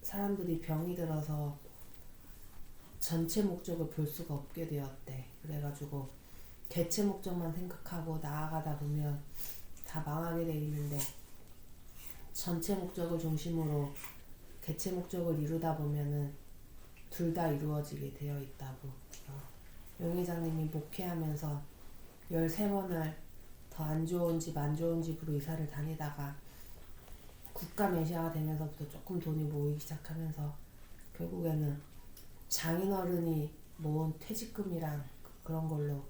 사람들이 병이 들어서 전체 목적을 볼 수가 없게 되었대. 그래가지고 개체 목적만 생각하고 나아가다 보면 다 망하게 돼 있는데, 전체 목적을 중심으로 개체 목적을 이루다 보면은 둘 다 이루어지게 되어 있다고. 용 회장님이 목회하면서 13번을 더 안 좋은 집, 안 좋은 집으로 이사를 다니다가 국가 메시아가 되면서부터 조금 돈이 모이기 시작하면서 결국에는 장인어른이 모은 퇴직금이랑 그런 걸로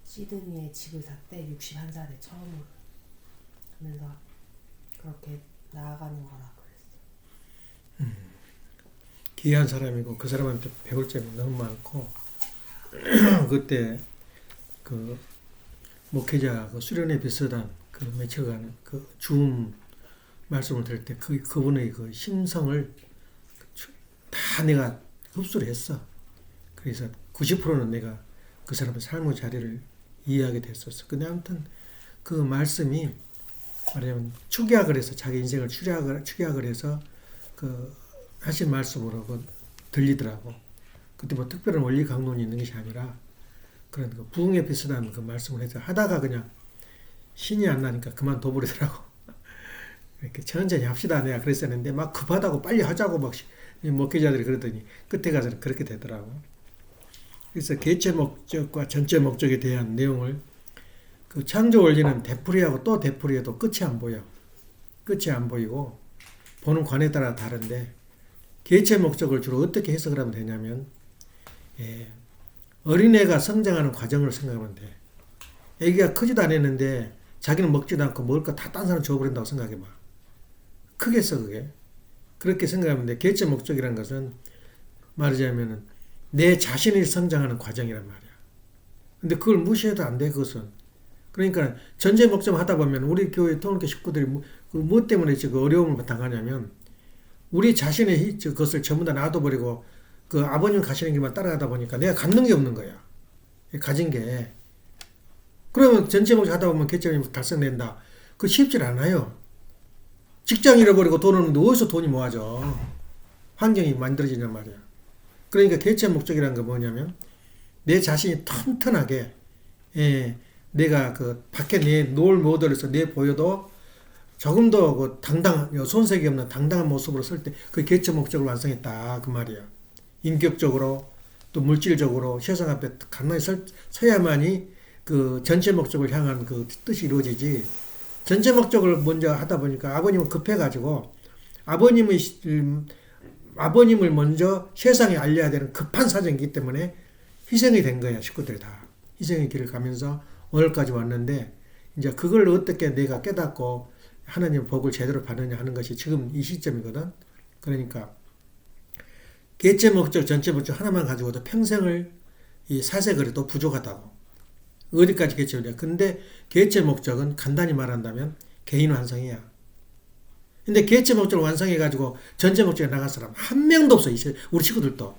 시드니에 집을 샀대. 61살에 처음으로. 그러면서 그렇게 나아가는 거라 그랬어. 귀한 사람이고 그 사람한테 배울 점이 너무 많고 그때 그 목회자 그 수련회 비슷한 그 맺혀가는 그 줌 말씀을 들을 때 그분의 그 심성을 다 내가 흡수를 했어. 그래서 90%는 내가 그 사람의 삶의 자리를 이해하게 됐었어. 근데 아무튼 그 말씀이 말하자면 축약을 해서 자기 인생을 축약을 해서 그 하신 말씀으로 그 들리더라고. 그때 뭐 특별한 원리 강론이 있는 것이 아니라 그런 그 부흥에 비슷한 그 말씀을 해서 하다가 그냥 신이 안 나니까 그만둬버리더라고. 이렇게 천천히 합시다 내가 그랬었는데 막 급하다고 빨리 하자고 막 목회자들이 그러더니 끝에 가서는 그렇게 되더라고. 그래서 개체 목적과 전체 목적에 대한 내용을 그 창조 원리는 되풀이하고 또 되풀이해도 끝이 안 보여. 끝이 안 보이고 보는 관에 따라 다른데 개체 목적을 주로 어떻게 해석을 하면 되냐면 어린애가 성장하는 과정을 생각하면 돼. 애기가 크지도 않았는데 자기는 먹지도 않고 먹을 거 다 딴 사람 줘버린다고 생각해봐. 크겠어 그게. 그렇게 생각하면 돼. 개체 목적이라는 것은 말하자면 내 자신이 성장하는 과정이란 말이야. 근데 그걸 무시해도 안 돼 그것은. 그러니까 전제 목적 하다 보면 우리 교회 통일교 식구들이 뭐 때문에 그 어려움을 당하냐면 우리 자신의 그것을 전부 다 놔둬버리고 그 아버님 가시는 길만 따라가다 보니까 내가 갖는 게 없는 거야. 가진 게. 그러면 전체 목적 하다 보면 개체가 달성된다. 그거 쉽지 않아요. 직장 잃어버리고 돈 없는데 어디서 돈이 모아져. 환경이 만들어지냔 말이야. 그러니까 개체 목적이라는 게 뭐냐면 내 자신이 튼튼하게 내가 그 밖에 내 노을 모델에서 내 보여도 조금 더 그 손색이 없는 당당한 모습으로 설 때 그 개체 목적을 완성했다 그 말이야. 인격적으로 또 물질적으로 세상 앞에 가만히 서야만이 그 전체 목적을 향한 그 뜻이 이루어지지. 전체 목적을 먼저 하다 보니까 아버님은 급해가지고 아버님을 먼저 세상에 알려야 되는 급한 사정이기 때문에 희생이 된 거야. 식구들이 다 희생의 길을 가면서 오늘까지 왔는데 이제 그걸 어떻게 내가 깨닫고 하나님의 복을 제대로 받느냐 하는 것이 지금 이 시점이거든. 그러니까 개체 목적, 전체 목적 하나만 가지고도 평생을 이 사색거리도 부족하다고. 어디까지 개체냐. 근데 개체 목적은 간단히 말한다면 개인 완성이야. 근데 개체 목적을 완성해가지고 전체 목적에 나간 사람 한 명도 없어. 우리 친구들도.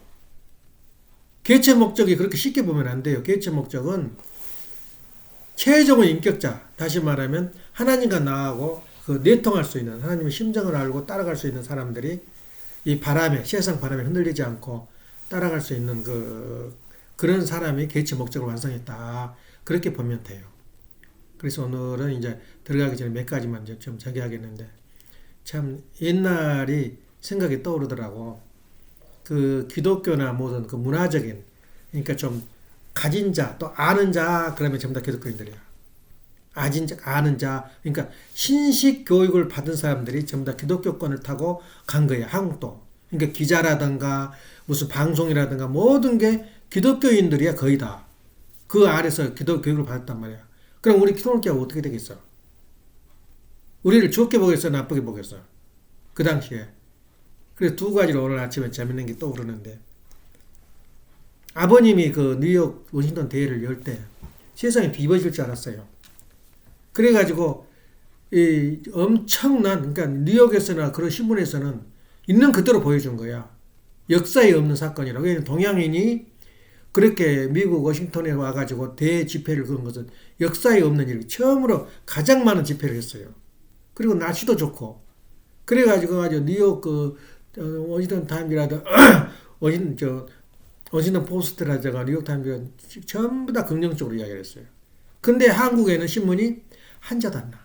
개체 목적이 그렇게 쉽게 보면 안 돼요. 개체 목적은 최종의 인격자, 다시 말하면 하나님과 나하고 그 내통할 수 있는, 하나님의 심정을 알고 따라갈 수 있는 사람들이 이 바람에, 세상 바람에 흔들리지 않고 따라갈 수 있는 그런 사람이 개체 목적을 완성했다. 그렇게 보면 돼요. 그래서 오늘은 이제 들어가기 전에 몇 가지만 이제 좀 저기하겠는데, 참 옛날이 생각이 떠오르더라고. 그 기독교나 모든 그 문화적인, 그러니까 좀 가진 자, 또 아는 자, 그러면 전부 다 기독교인들이야. 아는 자, 그러니까 신식 교육을 받은 사람들이 전부 다 기독교권을 타고 간 거야, 한국도. 그러니까 기자라든가 무슨 방송이라든가 모든 게 기독교인들이야, 거의 다. 그 아래서 기독교 교육을 받았단 말이야. 그럼 우리 기독교가 어떻게 되겠어? 우리를 좋게 보겠어, 나쁘게 보겠어? 그 당시에. 그래서 두 가지로 오늘 아침에 재밌는 게 떠오르는데, 아버님이 그 뉴욕 워싱턴 대회를 열 때 세상이 뒤집어질 줄 알았어요. 그래가지고 이 엄청난, 그러니까 뉴욕에서나 그런 신문에서는 있는 그대로 보여준 거야. 역사에 없는 사건이라고. 왜냐면 동양인이 그렇게 미국 워싱턴에 와가지고 대집회를 그은 것은 역사에 없는 일, 처음으로 가장 많은 집회를 했어요. 그리고 날씨도 좋고. 그래가지고 아주 뉴욕 그 워싱턴 타임즈라도 워싱턴 포스트라든가 뉴욕 타임즈 전부 다 긍정적으로 이야기를 했어요. 근데 한국에는 신문이 한자도 안 나.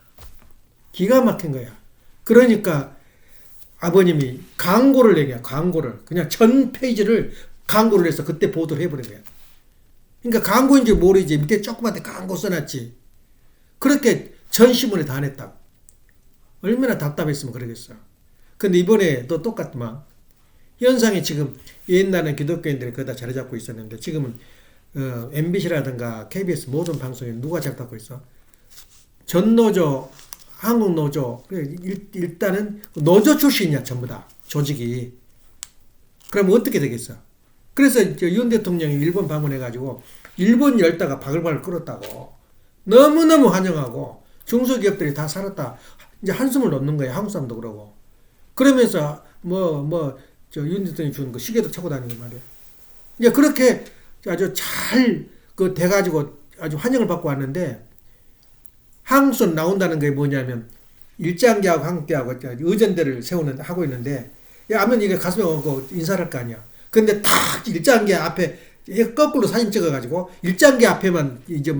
기가 막힌 거야. 그러니까 아버님이 광고를 내냐, 광고를. 그냥 전 페이지를 광고를 해서 그때 보도를 해버린 거야. 그러니까 광고인지 모르지. 밑에 조그맣게 광고 써놨지. 그렇게 전 신문에 다 냈다고. 얼마나 답답했으면 그러겠어. 근데 이번에 또 똑같더만. 현상이 지금 옛날엔 기독교인들이 거기다 자리 잡고 있었는데 지금은 MBC라든가 KBS 모든 방송에 누가 자리 잡고 있어? 전노조, 한국노조, 일단은 노조 출신이야 전부 다 조직이. 그럼 어떻게 되겠어? 그래서 윤 대통령이 일본 방문해가지고 일본 열다가 바글바글 끓었다고. 너무너무 환영하고 중소기업들이 다 살았다. 이제 한숨을 놓는 거야. 한국 사람도 그러고. 그러면서 윤 대통령이 준 그 시계도 차고 다니는 말이야. 이제 그렇게 아주 잘 그 돼가지고 아주 환영을 받고 왔는데 한국선 나온다는 게 뭐냐면 일장기하고 한국기하고 의전대를 하고 있는데 하면 이게 가슴에 오고 인사를 할 거 아니야. 근데 딱 일장기 앞에 거꾸로 사진 찍어가지고 일장기 앞에만 이제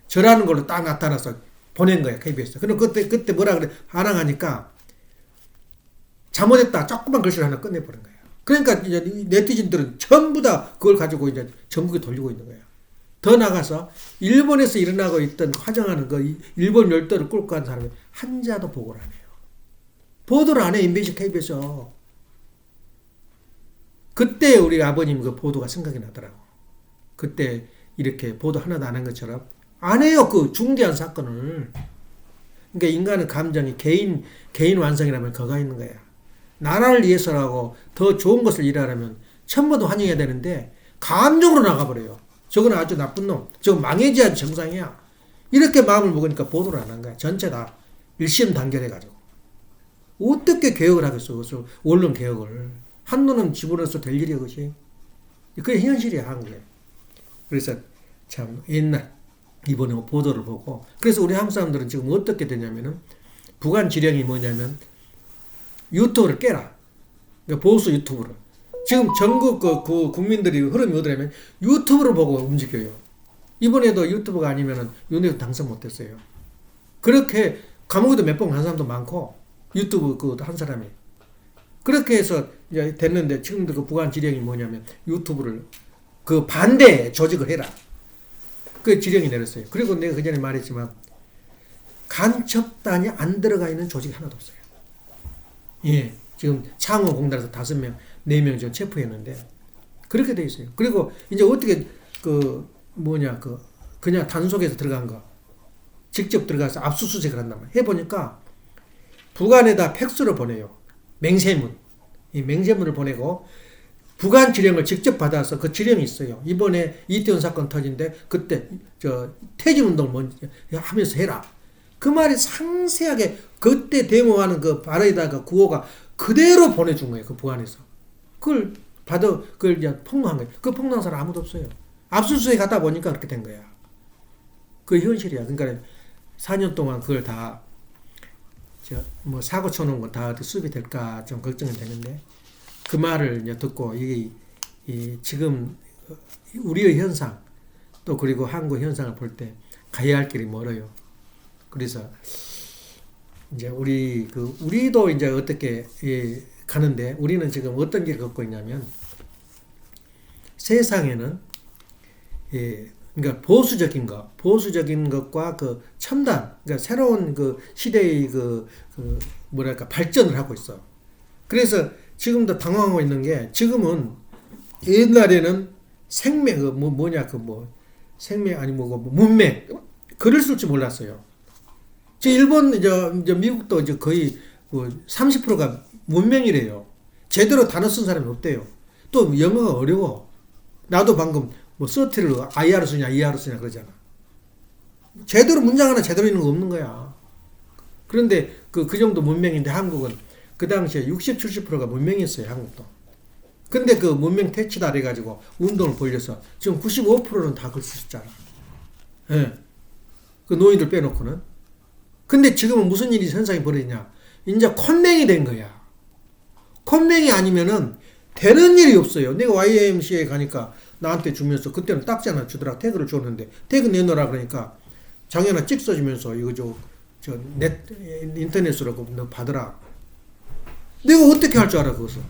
절하는 걸로 딱 나타나서 보낸 거야 KBS. 그럼 그때 뭐라 그래 하랑하니까 잘못했다 조그만 글씨를 하나 끝내버린 거야. 그러니까 이제 네티즌들은 전부 다 그걸 가지고 이제 전국에 돌리고 있는 거야. 더 나가서 일본에서 일어나고 있던 화정하는 그 일본 열도를 끌고 간 사람이 한자도 보고를 안 해요. 보도를 안 해. MBC, KBS요. 그때 우리 아버님 그 보도가 생각이 나더라고. 그때 이렇게 보도 하나도 안 한 것처럼 안 해요. 그 중대한 사건을. 그러니까 인간의 감정이 개인 완성이라면 그거가 있는 거야. 나라를 위해서라고 더 좋은 것을 일하려면 천번도 환영해야 되는데 감정으로 나가버려요. 저건 아주 나쁜 놈. 저건 망해져야 정상이야. 이렇게 마음을 먹으니까 보도를 안 한 거야. 전체 다 일심 단결해가지고. 어떻게 개혁을 하겠어. 그래서 언론 개혁을. 한눈은 집어넣어서 될 일이야. 그것이. 그게 현실이야. 한국에. 그래서 참 옛날 이번에 보도를 보고 그래서 우리 한국 사람들은 지금 어떻게 되냐면은 부관 지령이 뭐냐면 유튜브를 깨라. 그러니까 보수 유튜브를. 지금 전국 그 국민들이 흐름이 어디냐면 유튜브를 보고 움직여요. 이번에도 유튜브가 아니면은 윤핵관 당선 못했어요. 그렇게 감옥에도 몇 번 간 사람도 많고 유튜브 그 한 사람이 그렇게 해서 이제 됐는데 지금도 그 부관 지령이 뭐냐면 유튜브를 그 반대 조직을 해라. 그 지령이 내렸어요. 그리고 내가 그 전에 말했지만 간첩단이 안 들어가 있는 조직이 하나도 없어요. 예, 지금 창원공단에서 5명, 4명 지금 체포했는데 그렇게 돼 있어요. 그리고 이제 어떻게 그냥 단속에서 들어간 거 직접 들어가서 압수수색을 한단 말이에요. 해보니까 부관에다 팩스로 보내요. 맹세문. 이 맹세문을 보내고 부관 지령을 직접 받아서 그 지령이 있어요. 이번에 이태원 사건 터진데 그때 퇴진운동을 먼저 하면서 해라. 그 말이 상세하게 그때 데모하는 그 발에다가 구호가 그대로 보내준 거예요. 그 부관에서. 그걸 이제 폭로한 거예요. 그 폭로한 사람 아무도 없어요. 압수수색 하다 보니까 그렇게 된 거야. 그 현실이야. 그러니까 4년 동안 그걸 다 사고 쳐놓은 거 다 수습이 될까 좀 걱정이 되는데 그 말을 이제 듣고 이게 지금 우리의 현상 또 그리고 한국 현상을 볼 때 가야 할 길이 멀어요. 그래서 이제 우리도 이제 어떻게 가는데 우리는 지금 어떤 길을 걷고 있냐면 세상에는 그러니까 보수적인 것과 그 첨단, 그러니까 새로운 그 시대의 발전을 하고 있어. 그래서 지금도 당황하고 있는 게 지금은 옛날에는 생명 생명 아니 문맹 글을 쓸 줄 몰랐어요. 일본 이제 미국도 이제 거의 30%가 문맹이래요. 제대로 단어 쓴 사람이 없대요. 또 영어가 어려워. 나도 방금 서티를 IR 쓰냐 ER 쓰냐 그러잖아. 제대로 문장 하나 제대로 있는 거 없는 거야. 그런데 그 정도 문맹인데 한국은 그 당시에 60, 70%가 문맹이었어요. 한국도. 근데 그 문맹 퇴치다 해가지고 운동을 벌려서 지금 95%는 다 글 수 있잖아. 예. 그 노인들 빼놓고는. 근데 지금은 무슨 일이 현상이 벌어지냐. 이제 콘맹이 된 거야. 콘맹이 아니면은 되는 일이 없어요. 내가 YMCA 가니까 나한테 주면서 그때는 딱지 하나 주더라. 태그를 줬는데 태그 내놓으라 그러니까 장현아 찍 써주면서 이거 인터넷으로 너 받으라. 내가 어떻게 할 줄 알아 그것을.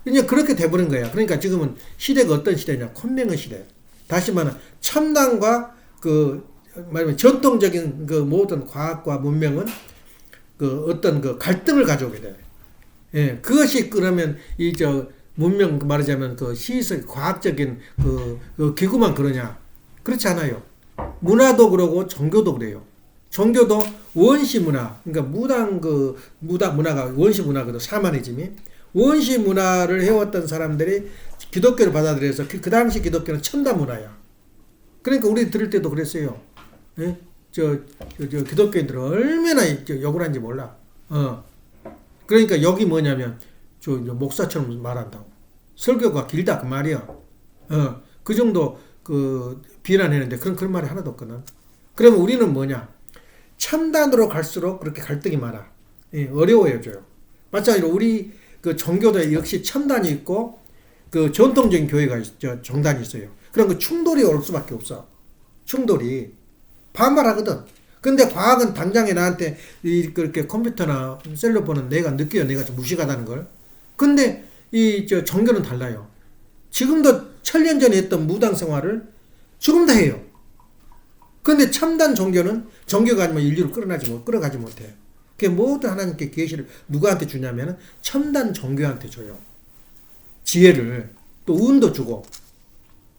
그냥 그렇게 돼버린 거야. 그러니까 지금은 시대가 어떤 시대냐? 콘맹의 시대. 다시 말하면 첨단과 말하면 전통적인 그 모든 과학과 문명은 그 어떤 그 갈등을 가져오게 돼. 예, 그것이 그러면 문명 말하자면 그 시설 과학적인 그 기구만 그러냐? 그렇지 않아요. 문화도 그러고 종교도 그래요. 종교도 원시 문화, 그러니까 문화가 원시 문화거든. 샤머니즘이 원시 문화를 해왔던 사람들이 기독교를 받아들여서 그 당시 기독교는 첨단 문화야. 그러니까 우리 들을 때도 그랬어요. 예? 기독교인들은 얼마나 욕을 하는지 몰라. 그러니까 여기 뭐냐면 목사처럼 말한다고. 설교가 길다 그 말이야. 그 정도 비난했는데 그런 말이 하나도 없거든. 그러면 우리는 뭐냐? 첨단으로 갈수록 그렇게 갈등이 많아. 예, 어려워져요. 마찬가지로 우리 그 종교도 역시 첨단이 있고 그 전통적인 교회가 정단이 있어요. 그럼 그 충돌이 올 수밖에 없어. 충돌이 반발하거든. 근데 과학은 당장에 나한테 그렇게 컴퓨터나 셀로폰은 내가 느껴요. 내가 좀 무식하다는 걸. 근데 종교는 달라요. 지금도 천년 전에 했던 무당 생활을 지금도 해요. 근데 첨단 종교가 아니면 인류를 끌어가지 못해. 그게 모든 하나님께 계시를 누구한테 주냐면 첨단 종교한테 줘요. 지혜를 또 운도 주고.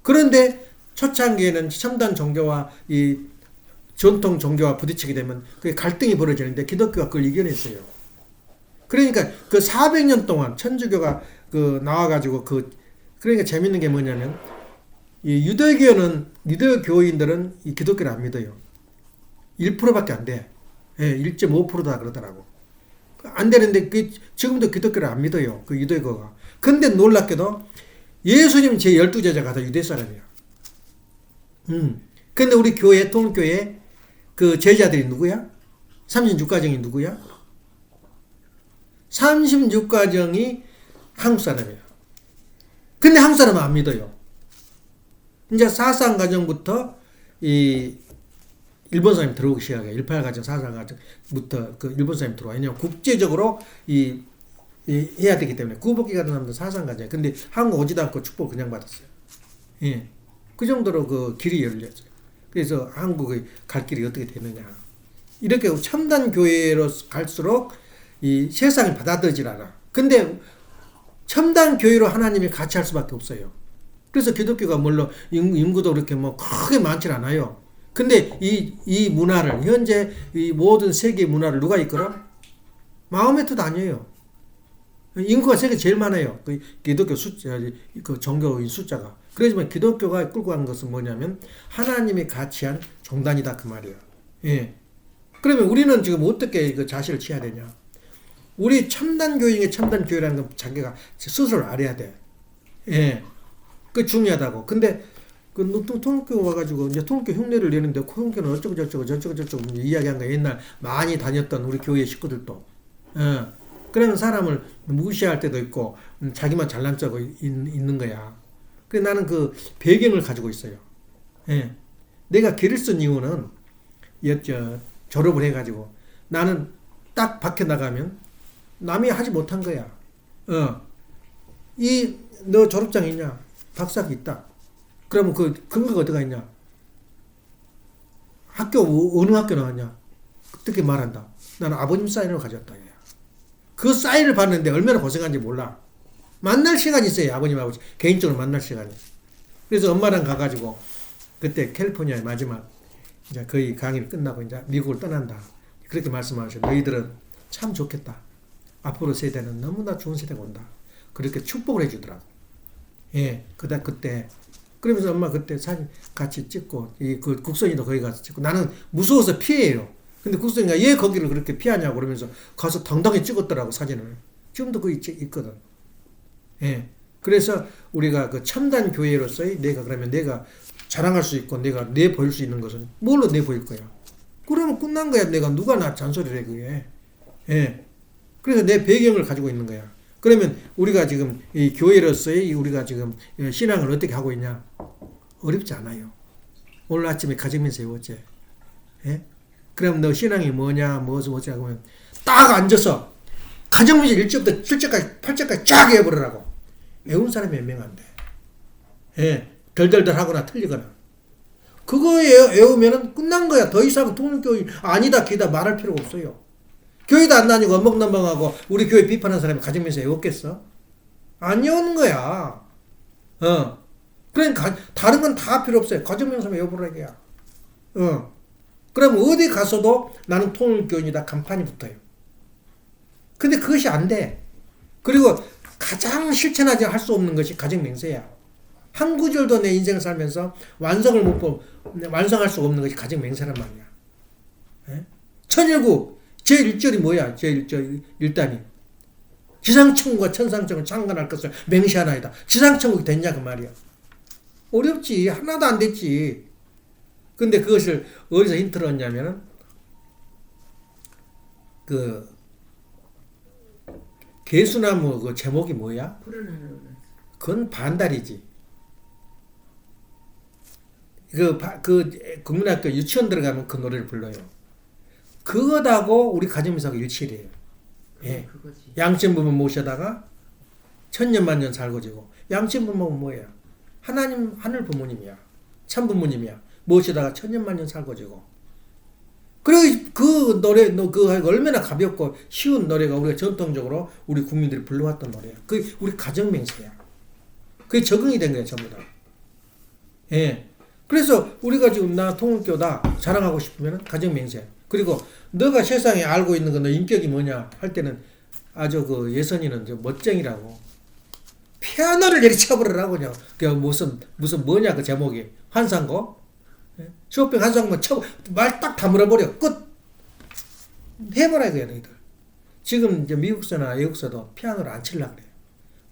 그런데 초창기에는 첨단 종교와 이 전통 종교와 부딪히게 되면 그게 갈등이 벌어지는데 기독교가 그걸 이겨냈어요. 그러니까 그 400년 동안 천주교가 나와가지고 그러니까 재밌는 게 뭐냐면 이 유대교인들은 이 기독교를 안 믿어요. 1%밖에 안 돼. 예, 1.5%다 그러더라고. 안 되는데 지금도 기독교를 안 믿어요. 그 유대교가. 근데 놀랍게도 예수님 제 12제자가 다 유대 사람이야. 근데 우리 통일교회 그 제자들이 누구야? 36가정이 누구야? 36가정이 한국 사람이야. 근데 한국 사람은 안 믿어요. 이제 44가정부터 이 일본 사람이 들어오기 시작해. 18가정, 44가정부터 그 일본 사람이 들어와. 왜냐면 국제적으로 해야 되기 때문에 구복기 가는 사람도 44가정. 근데 한국 오지도 않고 축복 그냥 받았어요. 예. 그 정도로 그 길이 열렸어요. 그래서 한국의 갈 길이 어떻게 되느냐. 이렇게 첨단 교회로 갈수록 이 세상이 받아들이질 않아. 근데 첨단 교회로 하나님이 같이 할 수밖에 없어요. 그래서 기독교가 물론 인구도 그렇게 크게 많진 않아요. 근데 이 문화를 현재 이 모든 세계 문화를 누가 이끌어? 마음의 뜻 아니에요. 인구가 세계 제일 많아요. 그 기독교 그 종교인 숫자가. 그렇지만 기독교가 끌고 간 것은 뭐냐면 하나님이 같이 한 종단이다 그 말이에요. 예. 그러면 우리는 지금 어떻게 그 자세를 취해야 되냐? 우리 첨단 교회의 첨단 교회라는 건 자기가 스스로 알아야 돼. 예. 그 중요하다고. 근데 통일교 와가지고 이제 통일교 흉내를 내는데 통일교는 어쩌고 저쩌고 이야기한 거 옛날 많이 다녔던 우리 교회 식구들도. 예. 그러면 사람을 무시할 때도 있고 자기만 잘난 척하고 있는 거야. 그래서 나는 그 배경을 가지고 있어요. 예. 내가 글을 쓴 이유는 졸업을 해가지고 나는 딱 밖에 나가면 남이 하지 못한 거야. 너 졸업장 있냐? 박사학위 있다. 그러면 그 근거가 어디가 있냐? 어느 학교 나왔냐? 어떻게 말한다. 나는 아버님 사인을 가졌다. 그 사인을 받는데 얼마나 고생한지 몰라. 만날 시간이 있어요. 아버님, 아버지. 개인적으로 만날 시간이. 그래서 엄마랑 가가지고 그때 캘리포니아의 마지막 이제 거의 강의를 끝나고 이제 미국을 떠난다. 그렇게 말씀하셔. 너희들은 참 좋겠다. 앞으로 세대는 너무나 좋은 세대가 온다. 그렇게 축복을 해주더라고. 예, 그때. 그러면서 엄마 그때 사진 같이 찍고, 그 국선이도 거기 가서 찍고, 나는 무서워서 피해요. 근데 국선이가 왜 거기를 그렇게 피하냐고 그러면서 가서 당당히 찍었더라고, 사진을. 지금도 거기 있거든. 예. 그래서 우리가 그 첨단 교회로서의 내가 자랑할 수 있고, 내가 내보일 수 있는 것은 뭘로 내보일 거야? 그러면 끝난 거야. 누가 나 잔소리를 해, 그게. 예. 그래서 내 배경을 가지고 있는 거야. 그러면 우리가 지금 이 교회로서의 우리가 지금 신앙을 어떻게 하고 있냐? 어렵지 않아요. 오늘 아침에 가정면세 어제. 예? 그럼 너 신앙이 뭐냐, 뭐지 하면 딱 앉아서 가정면세 1절부터 7절까지 8절까지 쫙 해버리라고. 외운 사람이 몇 명 안 돼. 예. 덜덜덜 하거나 틀리거나. 그거 외우면은 끝난 거야. 더 이상 통일교회 아니다 기다 말할 필요가 없어요. 교회도 안 다니고 엄먹넘먹하고 우리 교회 비판하는 사람이 가정면세 외웠겠어? 안 외우는 거야. 그러니까 다른 건 다 필요 없어요. 가정면세 외워보라기야. 그럼 어디 가서도 나는 통일교인이다 간판이 붙어요. 근데 그것이 안 돼. 그리고 가장 실천하지 할 수 없는 것이 가정맹세야. 한 구절도 내 인생을 살면서 완성할 수 없는 것이 가정맹세란 말이야. 예? 천일국 제1절이 뭐야? 제1절 1단이 지상천국과 천상천국을 창건할 것을 맹세하나이다. 지상천국이 됐냐 그 말이야. 어렵지. 하나도 안 됐지. 근데 그것을 어디서 힌트를 얻냐면은 그 개수나무 그 제목이 뭐야? 그건 반달이지. 그 국민학교 유치원 들어가면 그 노래를 불러요. 그거하고 우리 가정명세하고 일치해요. 예. 양심부모 모셔다가 천년만년 살고 지고. 양심부모는 뭐예요? 하나님 하늘 부모님이야. 참 부모님이야. 모셔다가 천년만년 살고 지고. 그리고 그 노래 그 얼마나 가볍고 쉬운 노래가 우리가 전통적으로 우리 국민들이 불러왔던 노래야. 그 우리 가정맹세야. 그게 적응이 된 거야 전부 다. 예. 그래서 우리가 지금 나 통일교다 자랑하고 싶으면 가정맹세. 그리고 너가 세상에 알고 있는 건 너 인격이 뭐냐 할 때는 아주 그 예선이는 저 멋쟁이라고 피아노를 내리쳐버리라고 그냥 그 무슨 뭐냐 그 제목이 환상고 쇼핑 환상고 말 딱 다물어버려 끝 해버려 이거야 너희들. 지금 이제 미국서나 외국서도 피아노를 안 치려고 그래요.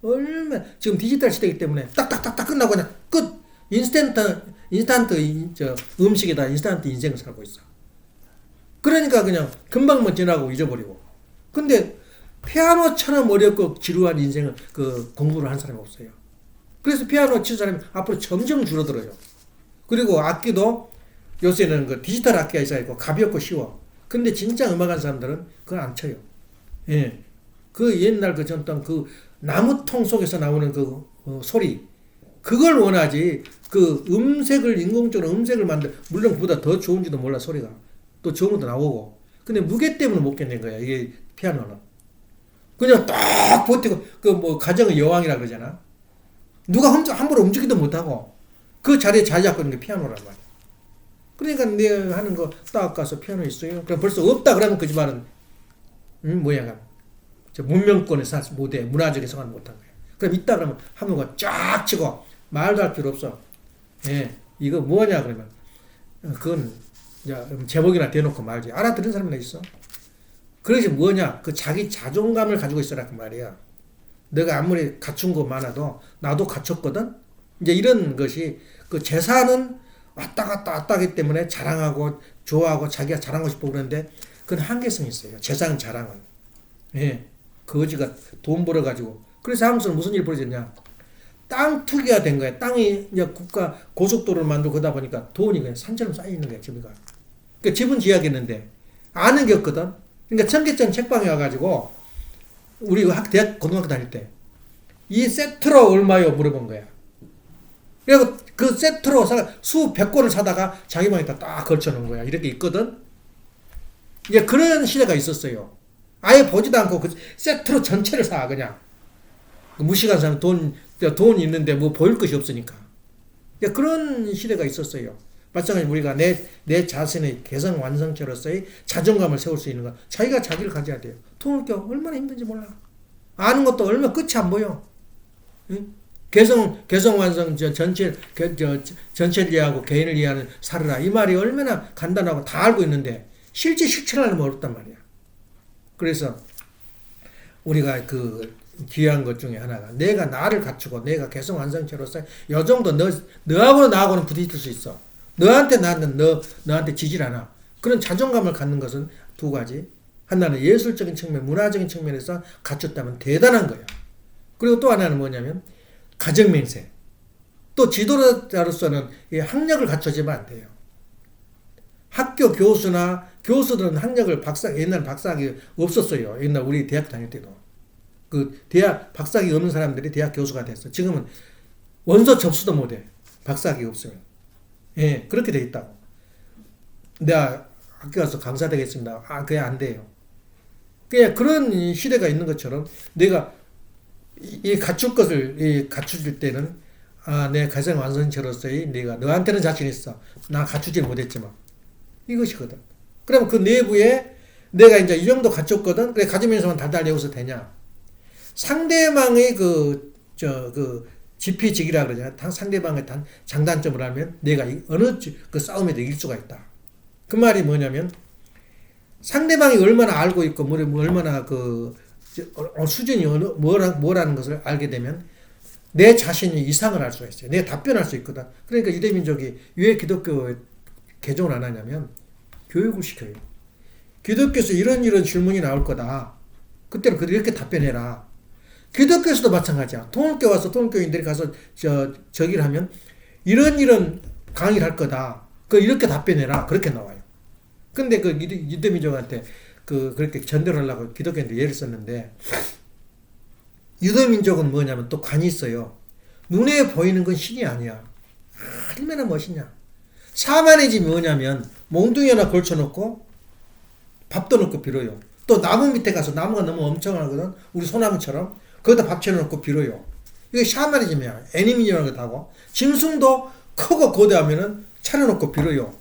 얼마나 지금 디지털 시대이기 때문에 딱딱딱딱 끝나고 그냥 끝 인스턴트 음식에다 인스턴트 인생을 살고 있어. 그러니까 그냥 금방만 지나고 잊어버리고. 근데 피아노처럼 어렵고 지루한 인생을 그 공부를 한 사람이 없어요. 그래서 피아노 치는 사람이 앞으로 점점 줄어들어요. 그리고 악기도 요새는 그 디지털 악기가 있어요. 가볍고 쉬워. 근데 진짜 음악하는 사람들은 그걸 안 쳐요. 예. 그 옛날 그 전통 그 나무통 속에서 나오는 그 소리. 그걸 원하지. 그 음색을 인공적으로 음색을 물론 그보다 더 좋은지도 몰라 소리가. 또 좋은 것도 나오고. 근데 무게 때문에 못 견딘 거야. 이게 피아노는. 그냥 딱 버티고 그 뭐 가정의 여왕이라 그러잖아. 누가 함부로 움직이도 못하고 그 자리에 자리 잡고 있는 게 피아노란 말이야. 그러니까 내가 하는 거 딱 가서 피아노 있어요. 그럼 벌써 없다 그러면 그 집안은 뭐야? 저 문명권의 무대 문화적인 생활을 못한 거야. 그럼 있다 그러면 한번 쫙 치고 말도 할 필요 없어. 예, 이거 뭐냐 그러면 그건 이제 제목이나 대놓고 말지. 알아들은 사람이나 있어. 그래서 뭐냐 그 자기 자존감을 가지고 있어라 그 말이야. 내가 아무리 갖춘 거 많아도 나도 갖췄거든. 이제 이런 것이 그 재산은 왔다 갔다 하기 때문에 자랑하고 좋아하고 자기가 자랑하고 싶고 그러는데 그건 한계성이 있어요. 재산 자랑은. 예, 거지가 돈 벌어가지고. 그래서 한국에서는 무슨 일이 벌어졌냐? 땅 투기가 된 거야. 땅이 이제 국가 고속도로를 만들고 그러다 보니까 돈이 그냥 산처럼 쌓여 있는 거야, 집이가. 그러니까 집은 지어야겠는데 아는 게 없거든. 그러니까 청계천 책방에 와가지고 우리 대학 고등학교 다닐 때 이 세트로 얼마요? 물어본 거야. 그리고 그 세트로 수백 권을 사다가 자기 방에다 딱 걸쳐놓은 거야. 이렇게 있거든. 이제 그런 시대가 있었어요. 아예 보지도 않고 그 세트로 전체를 사 그냥. 무식한 사람 돈 있는데 뭐 보일 것이 없으니까. 그런 시대가 있었어요. 마찬가지로 우리가 내 자신의 개성 완성체로서의 자존감을 세울 수 있는 건 자기가 자기를 가져야 돼요. 통일교 얼마나 힘든지 몰라. 아는 것도 얼마나 끝이 안 보여. 응? 개성 완성 전체를 이해하고 개인을 이해하는 살으라. 이 말이 얼마나 간단하고 다 알고 있는데 실제 실천하려면 어렵단 말이야. 그래서 우리가 그 귀한 것 중에 하나가 내가 나를 갖추고 내가 개성 완성체로서 요 정도 너하고는 나하고는 부딪힐 수 있어. 너한테 나는 너한테 지질 않아. 그런 자존감을 갖는 것은 두 가지. 하나는 예술적인 측면, 문화적인 측면에서 갖췄다면 대단한 거야. 그리고 또 하나는 뭐냐면 가정맹세. 또 지도자로서는 이 학력을 갖춰지면 안 돼요. 학교 교수나 교수들은 학력을 옛날 박사학위 없었어요. 옛날 우리 대학 다닐 때도. 그 대학 박사학위 없는 사람들이 대학 교수가 됐어. 지금은 원서 접수도 못해. 박사학위 없으면. 예, 그렇게 돼 있다고. 내가 학교 가서 강사 되겠습니다. 그게 안 돼요. 그냥 그런 시대가 있는 것처럼 내가 이 갖출 것을 갖추질 때는 내 가정 완성체로서의 내가 너한테는 자신 있어. 나 갖추지 못했지만 이것이거든. 그러면 그 내부에 내가 이제 이 정도 갖췄거든. 그래 가지면서만 달달 외워서 되냐? 상대방의 지피지기라 그러잖아. 상대방의 장단점을 알면 내가 어느 그 싸움에도 이길 수가 있다. 그 말이 뭐냐면 상대방이 얼마나 알고 있고 얼마나 수준이 뭐라는 것을 알게 되면 내 자신이 이상을 알 수가 있어요. 내가 답변할 수 있거든. 그러니까 유대민족이 왜 기독교 개종을 안 하냐면 교육을 시켜요. 기독교에서 이런 질문이 나올 거다. 그때는 이렇게 답변해라. 기독교에서도 마찬가지야. 통일교 와서 통일교인들이 가서 저기를 하면 이런 강의를 할 거다. 이렇게 답변해라. 그렇게 나와요. 근데 유대민족한테 그렇게 전대를 하려고 기독교인들 예를 썼는데 유대민족은 뭐냐면 또 관이 있어요. 눈에 보이는 건 신이 아니야. 얼마나 멋있냐. 사만의 집이 뭐냐면 몽둥이 하나 걸쳐놓고 밥도 넣고 빌어요. 또 나무 밑에 가서 나무가 너무 엄청나거든. 우리 소나무처럼. 거기다 밥 채워놓고 빌어요. 이게 샤머니즘이야. 애니미즘이라는 것도 하고. 짐승도 크고 거대하면은 차려놓고 빌어요.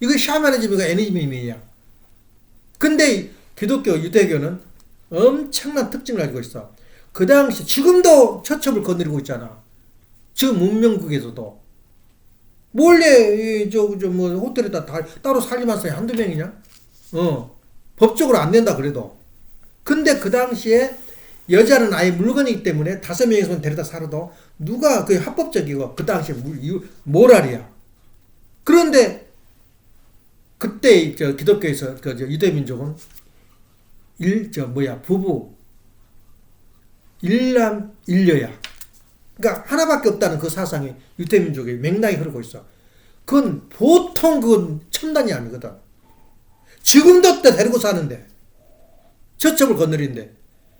이거 샤머니즘이고 애니미즘이야. 근데 기독교, 유대교는 엄청난 특징을 가지고 있어. 그 당시, 지금도 처첩을 거느리고 있잖아. 지금 문명국에서도. 몰래, 호텔에다 따로 살림한 사람이 한두 명이냐? 법적으로 안 된다, 그래도. 근데 그 당시에 여자는 아예 물건이기 때문에 5명이서 데려다 살아도 누가 그게 합법적이고 그 당시에 모랄이야. 그런데 그때 기독교에서 유대민족은 부부 일남 일녀야. 그러니까 하나밖에 없다는 그 사상이 유대민족의 맥락이 흐르고 있어. 그건 첨단이 아니거든. 지금도 때 데리고 사는데 처첩을 건드리는데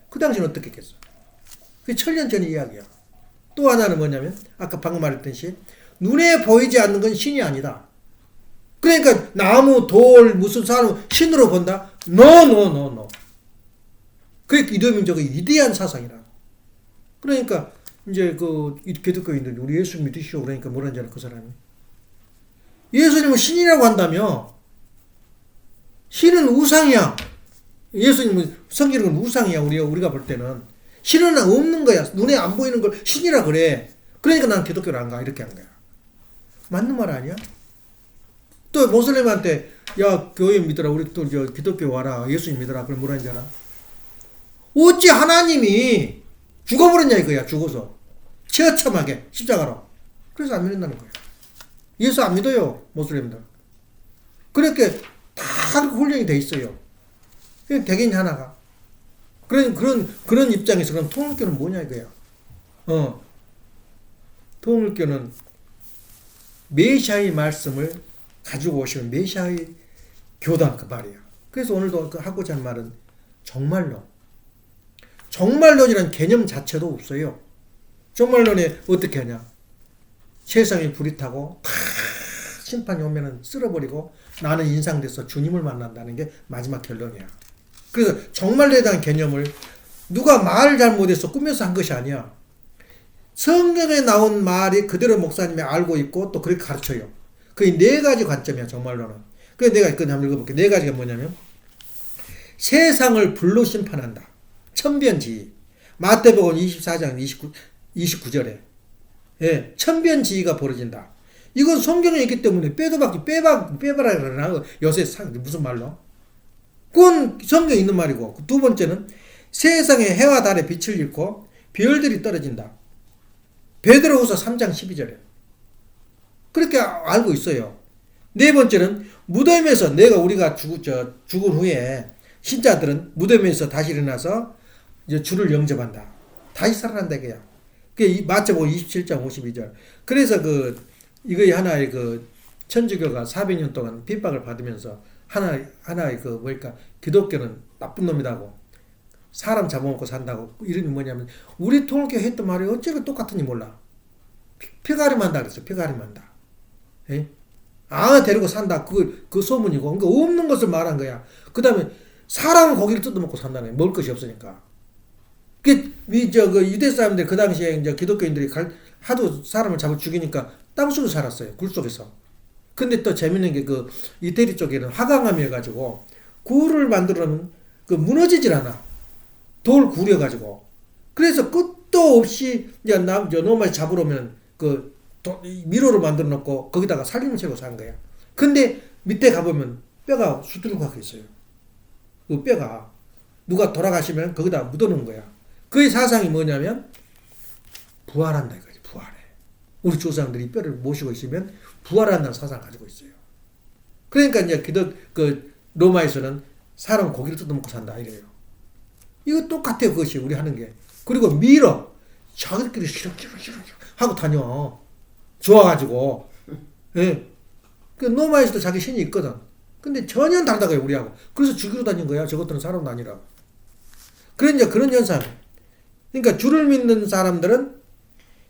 그 당시는 어떻게 했겠어? 그게 천년 전의 이야기야. 또 하나는 뭐냐면 아까 방금 말했듯이 눈에 보이지 않는 건 신이 아니다. 그러니까 나무, 돌, 무슨 사람 신으로 본다? No. 그게 유대민족의 위대한 사상이라. 그러니까 이제 기독교인들이 우리 예수 믿으시오 그러니까 뭐라는지 알아 그 사람이. 예수님은 신이라고 한다며. 신은 우상이야. 예수님은 성기는 우상이야. 우리가 볼 때는 신은 없는 거야. 눈에 안 보이는 걸 신이라 그래. 그러니까 난 기독교를 안 가. 이렇게 한 거야. 맞는 말 아니야? 또 모슬림한테 야 교회 믿어라. 우리 또 기독교 와라. 예수님 믿어라. 그럼 뭐라는지 알아? 어찌 하나님이 죽어버렸냐 이거야. 죽어서 처참하게 십자가로. 그래서 안 믿는다는 거야. 예수 안 믿어요. 모슬림들. 그렇게 다 훈련이 돼 있어요. 대개인 하나가. 그런 입장에서 그럼 통일교는 뭐냐 이거야. 통일교는 메시아의 말씀을 가지고 오시는 메시아의 교단 그 말이야. 그래서 오늘도 하고자 하는 말은 정말론. 정말론이라는 개념 자체도 없어요. 정말론에 어떻게 하냐. 세상에 불이 타고 심판이 오면은 쓸어버리고 나는 인상돼서 주님을 만난다는 게 마지막 결론이야. 그래서 정말론에 대한 개념을 누가 말을 잘못해서 꾸며서 한 것이 아니야. 성경에 나온 말이 그대로 목사님이 알고 있고 또 그렇게 가르쳐요. 그게 4가지 관점이야 정말로는. 그래서 내가 이거 한번 읽어볼게. 4가지가 뭐냐면 세상을 불로 심판한다. 천변지의. 마태복음 24장 29절에 예, 천변지의가 벌어진다. 이건 성경에 있기 때문에 빼봐라 그러나 요새 무슨 말로? 그건 성경에 있는 말이고. 두 번째는 세상에 해와 달에 빛을 잃고 별들이 떨어진다. 베드로후서 3장 12절에 그렇게 알고 있어요. 네 번째는 무덤에서 우리가 죽은 후에 신자들은 무덤에서 다시 일어나서 이제 주를 영접한다. 다시 살아난다 이거야. 그게 마태복음 27장 52절. 그래서 이거 하나의 천주교가 400년 동안 핍박을 받으면서 하나의 기독교는 나쁜 놈이라고, 사람 잡아먹고 산다고, 이름이 뭐냐면 우리 통일교 했던 말이 어쩌면 똑같은지 몰라. 폐가림한다 그랬어. 폐가림한다. 예? 데리고 산다. 그 소문이고. 그러니까 없는 것을 말한 거야. 그 다음에 사람은 고기를 뜯어먹고 산다는 거야. 먹을 것이 없으니까. 유대 사람들 그 당시에 이제 기독교인들이 하도 사람을 잡아 죽이니까 땅속에 살았어요. 굴 속에서. 근데 또 재밌는 게 이태리 쪽에는 화강암이 해가지고 굴을 만들어놓으면 무너지질 않아. 돌 굴여가지고. 그래서 끝도 없이 이제 노마에 잡으러 오면 미로를 만들어 놓고 거기다가 살림을 채고 사는 거야. 근데 밑에 가보면 뼈가 수두룩하게 있어요. 그 뼈가 누가 돌아가시면 거기다 묻어놓은 거야. 그의 사상이 뭐냐면 부활한다 이거지. 부활해. 우리 조상들이 뼈를 모시고 있으면 부활한다는 사상을 가지고 있어요. 그러니까 이제 로마에서는 사람 고기를 뜯어먹고 산다 이래요. 이거 똑같아요. 그것이 우리 하는 게. 그리고 밀어. 자기들끼리 시럭시럭 하고 다녀. 좋아가지고. 예. 로마에서도 자기 신이 있거든. 근데 전혀 다르다고요, 우리하고. 그래서 죽이러 다닌 거야. 저것들은 사람도 아니라고. 그런 현상. 그러니까 주를 믿는 사람들은,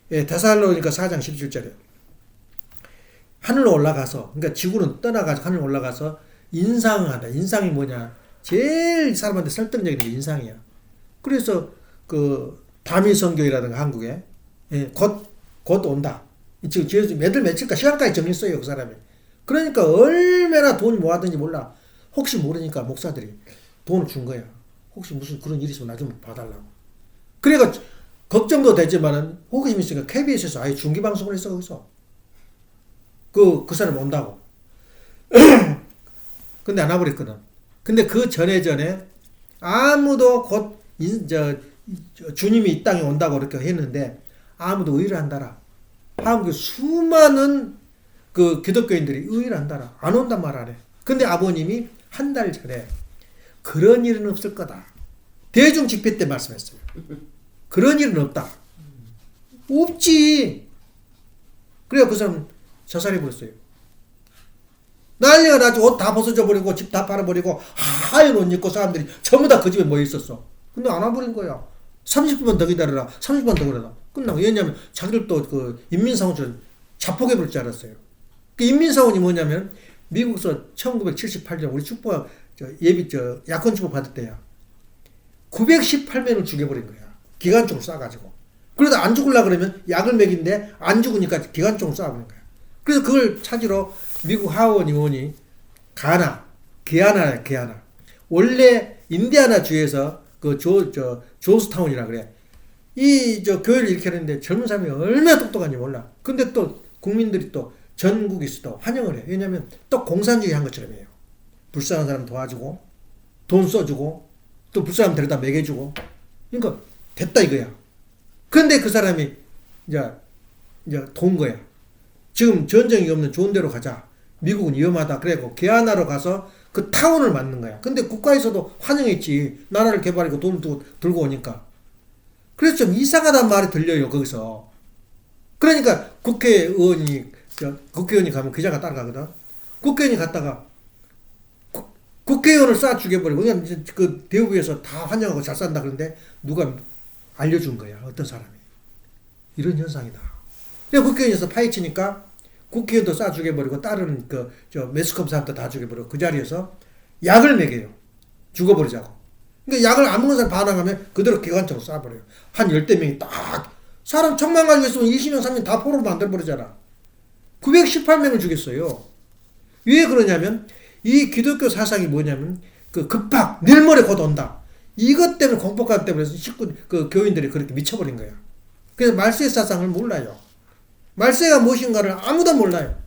데살로니가 4장 17절에 하늘로 올라가서, 그러니까 지구는 떠나가지고 하늘로 올라가서 인상을 한다. 인상이 뭐냐? 제일 사람한테 설득력이 있는 게 인상이야. 그래서 다미성교회라든가 한국에 곧 온다. 지금 매달 며칠까 시간까지 정했어요, 그 사람이. 그러니까 얼마나 돈이 모았든지 몰라. 혹시 모르니까 목사들이 돈을 준 거야. 혹시 무슨 그런 일이 있으면 나 좀 봐달라고. 그러니까 걱정도 되지만은 호기심 있으니까 KBS에서 아예 중계방송을 했어, 거기서. 그 사람 온다고. 근데 안 와버렸거든. 근데 그 전에 아무도 곧 주님이 이 땅에 온다고 그렇게 했는데 아무도 의를 안 달아. 한국에 수많은 기독교인들이 의를 안 달아. 안 온단 말 안 해. 근데 아버님이 한 달 전에 그런 일은 없을 거다. 대중 집회 때 말씀했어요. 그런 일은 없다. 없지. 그래야 그 사람 자살해버렸어요. 난리가 나지. 옷 다 벗어져 버리고 집 다 팔아버리고 하얀 옷 입고 사람들이 전부 다 그 집에 모여 있었어. 근데 안 와버린 거야. 30분 더 기다려라. 30분 더 그러다. 끝나고. 왜냐면 자기들도 인민사원처럼 자폭해버릴 줄 알았어요. 인민사원이 뭐냐면 미국에서 1978년 우리 축복 약혼 축복 받을 때야. 918명을 죽여버린 거야. 기관총을 쏴가지고. 그러다 안 죽으려고 그러면 약을 먹인데 안 죽으니까 기관총을 쏴버린 거야. 그래서 그걸 찾으러 미국 하원 의원이 기아나. 원래 인디아나 주에서 조스타운이라 그래. 교회를 이렇게 하는데 젊은 사람이 얼마나 똑똑한지 몰라. 근데 또 국민들이 또 전국에서도 환영을 해. 왜냐면 또 공산주의 한 것처럼 해요. 불쌍한 사람 도와주고, 돈 써주고, 또 불쌍한 사람 데려다 먹여주고. 그러니까 됐다 이거야. 근데 그 사람이 이제 돈 거야. 지금 전쟁이 없는 좋은 데로 가자. 미국은 위험하다. 그래고 게하나로 가서 그 타운을 만든 거야. 근데 국가에서도 환영했지. 나라를 개발하고 돈을 들고 오니까. 그래서 좀 이상하단 말이 들려요, 거기서. 그러니까 국회의원이 가면 기자가 따라가거든. 국회의원이 갔다가 국회의원을 쏴 죽여버리고, 그냥 그 대우부에서 다 환영하고 잘 산다 그러는데 누가 알려준 거야, 어떤 사람이. 이런 현상이다. 그래서 국회의원에서 파헤치니까 국회의원도 쏴 죽여버리고 다른 매스컴 사람도 다 죽여버리고 그 자리에서 약을 먹여요. 죽어버리자고. 그러니까 약을 안 먹는 사람 반항하면 그대로 기관총으로 쏴버려요. 한 10대명이 딱 사람 천만 가지고 있으면 20명 30명 다 포로로 만들어버리잖아. 918명을 죽였어요. 왜 그러냐면 이 기독교 사상이 뭐냐면 급박 내일모레 곧 온다. 이것 때문에 공포감 때문에 교인들이 그렇게 미쳐버린 거야. 그래서 말세 사상을 몰라요. 말세가 무엇인가를 아무도 몰라요.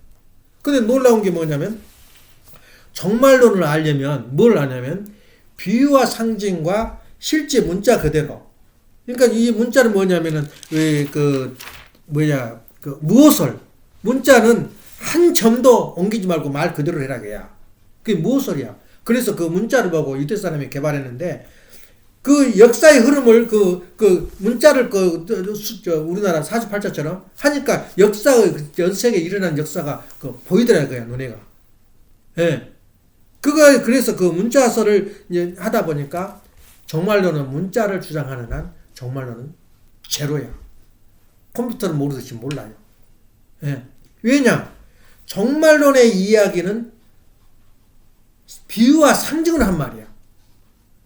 근데 놀라운 게 뭐냐면 정말론을 알려면 뭘 아냐면 비유와 상징과 실제 문자 그대로. 그러니까 이 문자는 뭐냐면은 무엇을 문자는 한 점도 옮기지 말고 말 그대로 해라 그야. 그게 무엇이야? 그래서 그 문자를 보고 유대 사람이 개발했는데 그 역사의 흐름을 그 문자를 우리나라 48자처럼 하니까 역사의 전 세계에 일어난 역사가 보이더라고요, 눈에가. 예. 그래서 그 문자설을 이제 하다 보니까 정말로는 문자를 주장하는 한 정말로는 제로야. 컴퓨터를 모르듯이 몰라요. 예. 왜냐? 정말론의 이야기는 비유와 상징을 한 말이야.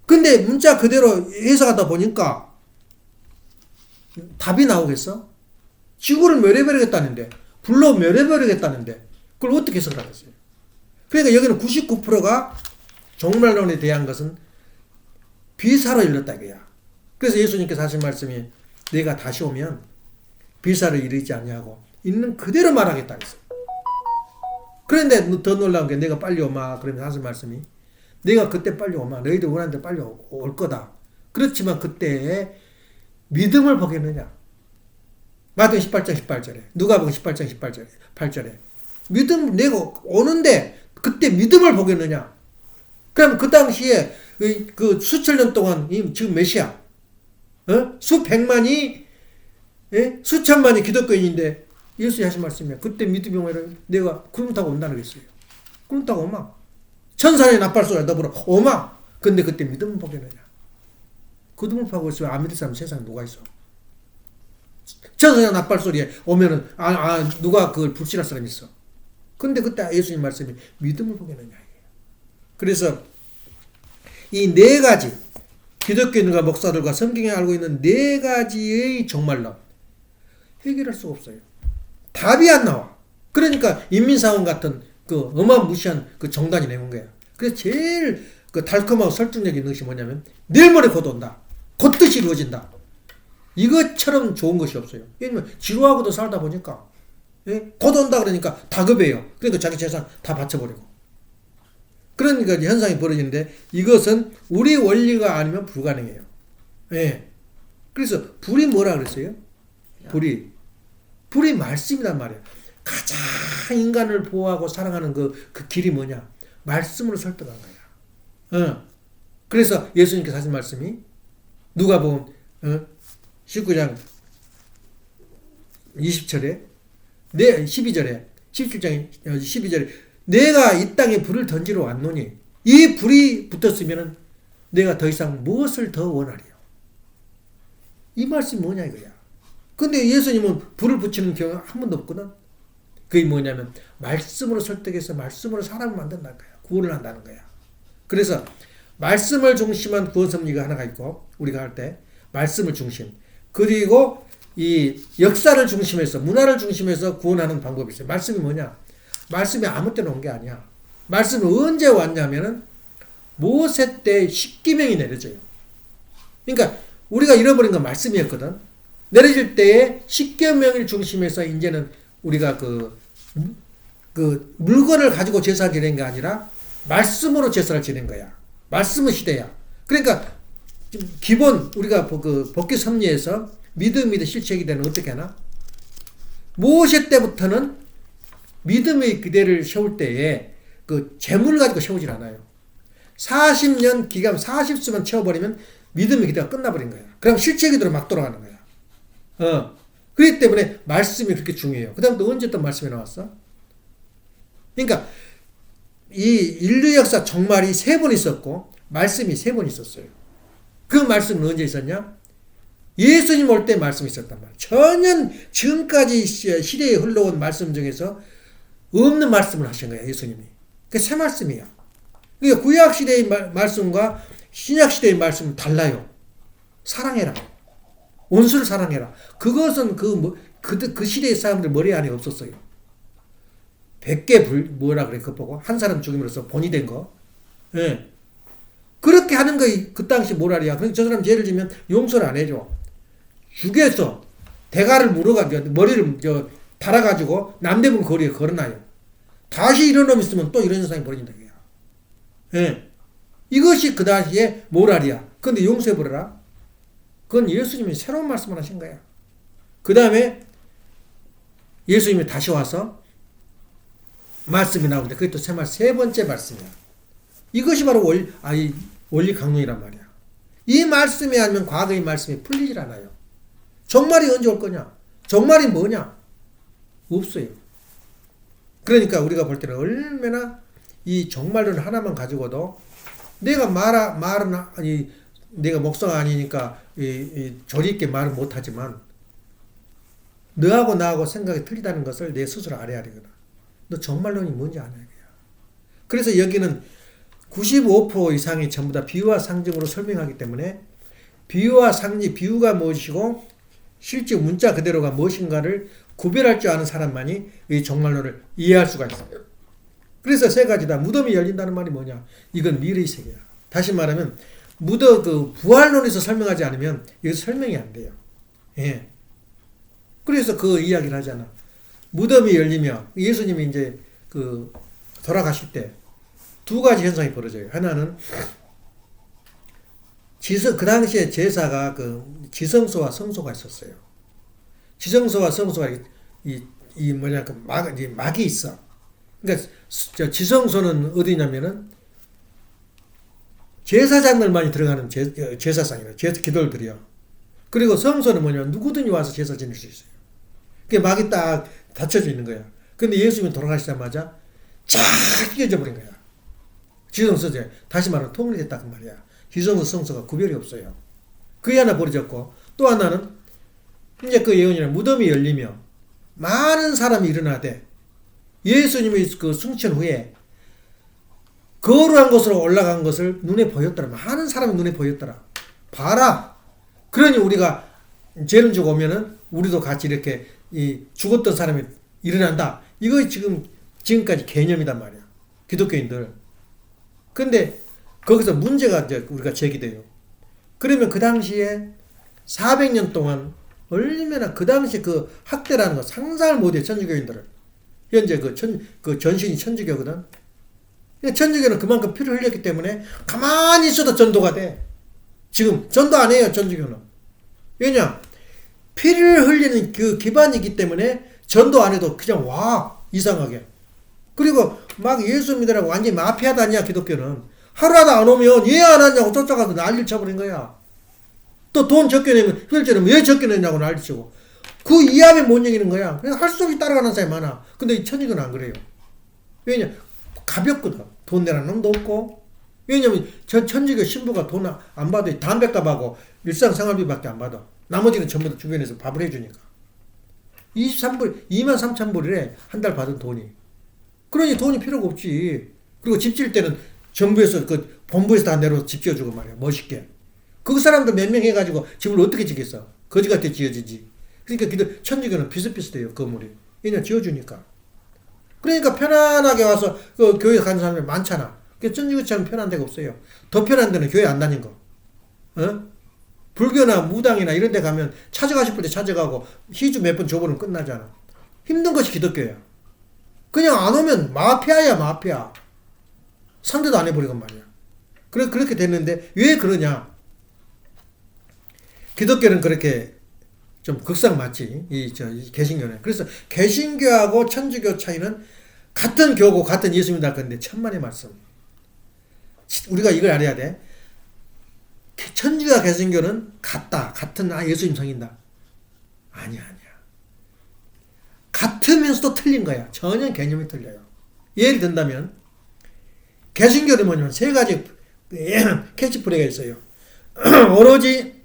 근데 문자 그대로 해석하다 보니까 답이 나오겠어? 지구를 멸해버리겠다는데, 불로 멸해버리겠다는데, 그걸 어떻게 해석을 하겠어요? 그러니까 여기는 99%가 정말론에 대한 것은 비사로 일렀다 이거야. 그래서 예수님께서 하신 말씀이 내가 다시 오면 비사를 이르지 않냐고 있는 그대로 말하겠다 그랬어요. 그런데 더 놀라운 게 내가 빨리 오마 그러면 하신 말씀이 내가 그때 빨리 오마 너희들 원하는 데 빨리 올 거다. 그렇지만 그때에 믿음을 보겠느냐. 마태복음 18장 18절에 누가복음 18장 8절에 믿음 내가 오는데 그때 믿음을 보겠느냐. 그럼 그 당시에 그 수천 년 동안 지금 몇이야? 수백만이 수천만이 기독교인인데 예수님 하신 말씀이야. 그때 믿음이 오면 내가 구름 타고 온다는 거겠어요. 구름 타고 오마. 천사의 나팔소리가 너보러 오마. 근데 그때 믿음을 보겠느냐. 구름을 파고 있으면 안 믿을 사람 세상에 누가 있어. 천사의 나팔소리에 오면은 누가 그걸 불신할 사람이 있어. 근데 그때 예수님 말씀이 믿음을 보겠느냐. 그래서 이 네 가지 기독교인과 목사들과 성경에 알고 있는 네 가지의 정말론 해결할 수가 없어요. 답이 안 나와. 그러니까 인민사원 같은 그 어마무시한 그 정당이 내는 거야. 그래서 제일 그 달콤하고 설득력 있는 것이 뭐냐면 내일 모레 곧 온다. 곧 뜻이 이루어진다. 이것처럼 좋은 것이 없어요. 왜냐면 지루하고도 살다 보니까 곧 온다 그러니까 다급해요. 그러니까 자기 재산 다 바쳐버리고. 그러니까 현상이 벌어지는데 이것은 우리 원리가 아니면 불가능해요. 예. 그래서 불이 뭐라 그랬어요? 불이 말씀이란 말이에요. 가장 인간을 보호하고 사랑하는 그 길이 뭐냐? 말씀으로 설득한 거야. 그래서 예수님께서 하신 말씀이 누가복음 19장 20절에 12절에 17장 12절에 내가 이 땅에 불을 던지러 왔노니 이 불이 붙었으면 내가 더 이상 무엇을 더 원하리요. 이 말씀이 뭐냐 이거야. 근데 예수님은 불을 붙이는 경우가 한 번도 없거든. 그게 뭐냐면 말씀으로 설득해서 말씀으로 사람을 만든다는 거야. 구원을 한다는 거야. 그래서 말씀을 중심한 구원 섭리가 하나가 있고 우리가 할 때 말씀을 중심 그리고 이 역사를 중심해서 문화를 중심해서 구원하는 방법이 있어요. 말씀이 뭐냐? 말씀이 아무 때나 온 게 아니야. 말씀은 언제 왔냐면은 모세 때 십계명이 내려져요. 그러니까 우리가 잃어버린 건 말씀이었거든. 내려질 때에 십계명을 중심해서 이제는 우리가 그 물건을 가지고 제사 지낸 게 아니라 말씀으로 제사를 지낸 거야. 말씀은 시대야. 그러니까 기본 우리가 그 법규 섭리에서 믿음이 실체이기 때문에 어떻게 하나? 모세 때부터는 믿음의 기대를 세울 때에 그 재물을 가지고 세우질 않아요. 40년 기간 40수만 채워버리면 믿음의 기대가 끝나버린 거야. 그럼 실체 기도로 막 돌아가는 거야. 그렇기 때문에 말씀이 그렇게 중요해요. 그 다음 또 언제 또 말씀이 나왔어? 그러니까 이 인류 역사 정말이 3번 있었고 말씀이 3번 있었어요. 그 말씀은 언제 있었냐? 예수님 올 때 말씀이 있었단 말이에요. 전혀 지금까지 시대에 흘러온 말씀 중에서 없는 말씀을 하신 거예요. 예수님이. 그게 새 말씀이야. 그러니까 구약 시대의 말씀과 신약 시대의 말씀은 달라요. 사랑해라. 원수를 사랑해라. 그것은 그 시대의 사람들 머리 안에 없었어요. 100개 뭐라 그래, 그거 보고. 한 사람 죽임으로써 본이 된 거. 예. 그렇게 하는 거, 그 당시 모랄이야. 그러니까 저 사람 죄를 지면 용서를 안 해줘. 죽여서 대가를 물어가지고, 머리를 달아가지고, 남대문 거리에 걸어놔요. 다시 이런 놈 있으면 또 이런 현상이 벌어진다. 예. 이것이 그 당시에 모랄이야. 근데 용서해버려라. 그건 예수님이 새로운 말씀을 하신 거야. 그 다음에 예수님이 다시 와서 말씀이 나오는데 그게 또 세 번째 말씀이야. 이것이 바로 원리 강론이란 말이야. 이 말씀이 아니면 과거의 말씀이 풀리질 않아요. 종말이 언제 올 거냐? 종말이 뭐냐? 없어요. 그러니까 우리가 볼 때는 얼마나 이 종말론 하나만 가지고도 내가 내가 목사가 아니니까 조리 있게 말은 못하지만 너하고 나하고 생각이 틀리다는 것을 내 스스로 알아야 되거든. 너 종말론이 뭔지 알아야 돼. 그래서 여기는 95% 이상이 전부 다 비유와 상징으로 설명하기 때문에 비유와 상징, 비유가 무엇이고 실제 문자 그대로가 무엇인가를 구별할 줄 아는 사람만이 이 종말론을 이해할 수가 있어요. 그래서 세 가지다. 무덤이 열린다는 말이 뭐냐? 이건 미래의 세계야. 다시 말하면 부활론에서 설명하지 않으면 여기서 설명이 안 돼요. 예. 그래서 그 이야기를 하잖아. 무덤이 열리며 예수님이 이제 돌아가실 때 두 가지 현상이 벌어져요. 하나는 그 당시에 제사가 지성소와 성소가 있었어요. 지성소와 성소가 막이 있어. 그러니까 지성소는 어디냐면은 제사장들만이 들어가는 제사상이에요. 기도를 드려. 그리고 성소는 뭐냐면 누구든지 와서 제사 지낼 수 있어요. 그게 막이 딱 닫혀져 있는 거야. 근데 예수님이 돌아가시자마자 쫙 찢어져 버린 거야. 지성소제 다시 말하면 통일됐다 그 말이야. 지성소 성소가 구별이 없어요. 그게 하나 벌어졌고 또 하나는 이제 그 예언이란 무덤이 열리며 많은 사람이 일어나되 예수님이 그 승천 후에 거룩한 곳으로 올라간 것을 눈에 보였더라. 많은 사람이 눈에 보였더라. 봐라. 그러니 우리가 죄를 지고 오면은 우리도 같이 이렇게 죽었던 사람이 일어난다. 이거 지금까지 개념이단 말이야. 기독교인들. 근데 거기서 문제가 이제 우리가 제기돼요. 그러면 그 당시에 400년 동안 얼마나 그 당시 그 학대라는 거 상상을 못해 천주교인들을. 현재 전신이 천주교거든. 천주교는 그만큼 피를 흘렸기 때문에 가만히 있어도 전도가 돼. 지금 전도 안 해요 천주교는. 왜냐? 피를 흘리는 그 기반이기 때문에 전도 안 해도 그냥 와 이상하게. 그리고 막 예수 믿으라고 완전히 마피아도 아니야 기독교는. 하루라도 안 오면 왜 안 왔냐고 쫓아가서 난리를 쳐버린 거야. 또 돈 적게 내면 혈죄는 왜 적게 냈냐고 난리 치고. 그 이하면 못 이기는 거야. 그냥 할 수 없이 따라가는 사람이 많아. 근데 이 천주교는 안 그래요. 왜냐? 가볍거든. 돈 내라는 놈도 없고. 왜냐면 천주교 신부가 돈 안 받아. 담배값하고 일상생활비밖에 안 받아. 나머지는 전부 다 주변에서 밥을 해주니까. 23,000불이래. 한 달 받은 돈이. 그러니 돈이 필요가 없지. 그리고 집 지을 때는 정부에서 본부에서 다 내려서 집 지어주고 말이야. 멋있게. 그 사람들 몇 명 해가지고 집을 어떻게 지겠어? 거지같이 지어지지. 그러니까 천주교는 비슷비슷해요. 건물이. 왜냐 지어주니까. 그러니까 편안하게 와서 교회 가는 사람이 많잖아. 천주교처럼 편한 데가 없어요. 더 편한 데는 교회 안 다닌 거. 불교나 무당이나 이런 데 가면 찾아가고 싶을 때 찾아가고 희주 몇 번 줘보면 끝나잖아. 힘든 것이 기독교야. 그냥 안 오면 마피아야 마피아. 상대도 안 해버리건 말이야. 그렇게 됐는데 왜 그러냐. 기독교는 그렇게 좀 극상 맞지. 이 개신교는. 그래서 개신교하고 천주교 차이는 같은 교고 같은 예수님 할 건데 천만의 말씀. 우리가 이걸 알아야 돼. 천주교와 개신교는 같다. 같은 예수님 성인다. 아니야. 같으면서도 틀린 거야. 전혀 개념이 틀려요. 예를 든다면 개신교는 뭐냐면 세 가지 캐치프레이가 있어요. 오로지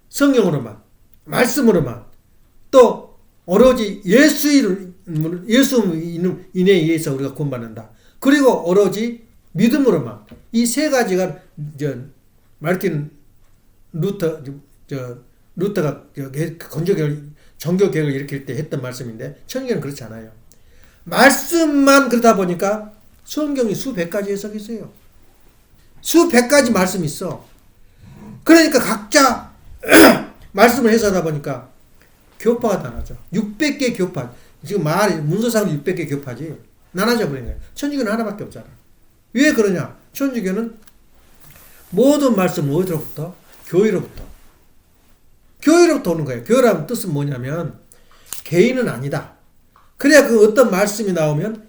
성경으로만, 말씀으로만, 또 오로지 예수 인에 의해서 우리가 구원받는다. 그리고 오로지 믿음으로만. 이 세 가지가 마르틴 루터가 종교개혁을 일으킬 때 했던 말씀인데 천주교는 그렇지 않아요. 말씀만 그러다 보니까 성경이 수백 가지 해석이 있어요. 수백 가지 말씀이 있어. 그러니까 각자 말씀을 해석하다 보니까 교파가 다 나죠. 600개 교파. 지금 문서상으로 600개 교파지. 나눠져 버린 거예요. 천주교는 하나밖에 없잖아. 왜 그러냐? 천주교는 모든 말씀 어디로부터? 교회로부터. 교회로부터 오는 거예요. 교회라는 뜻은 뭐냐면 개인은 아니다. 그래야 그 어떤 말씀이 나오면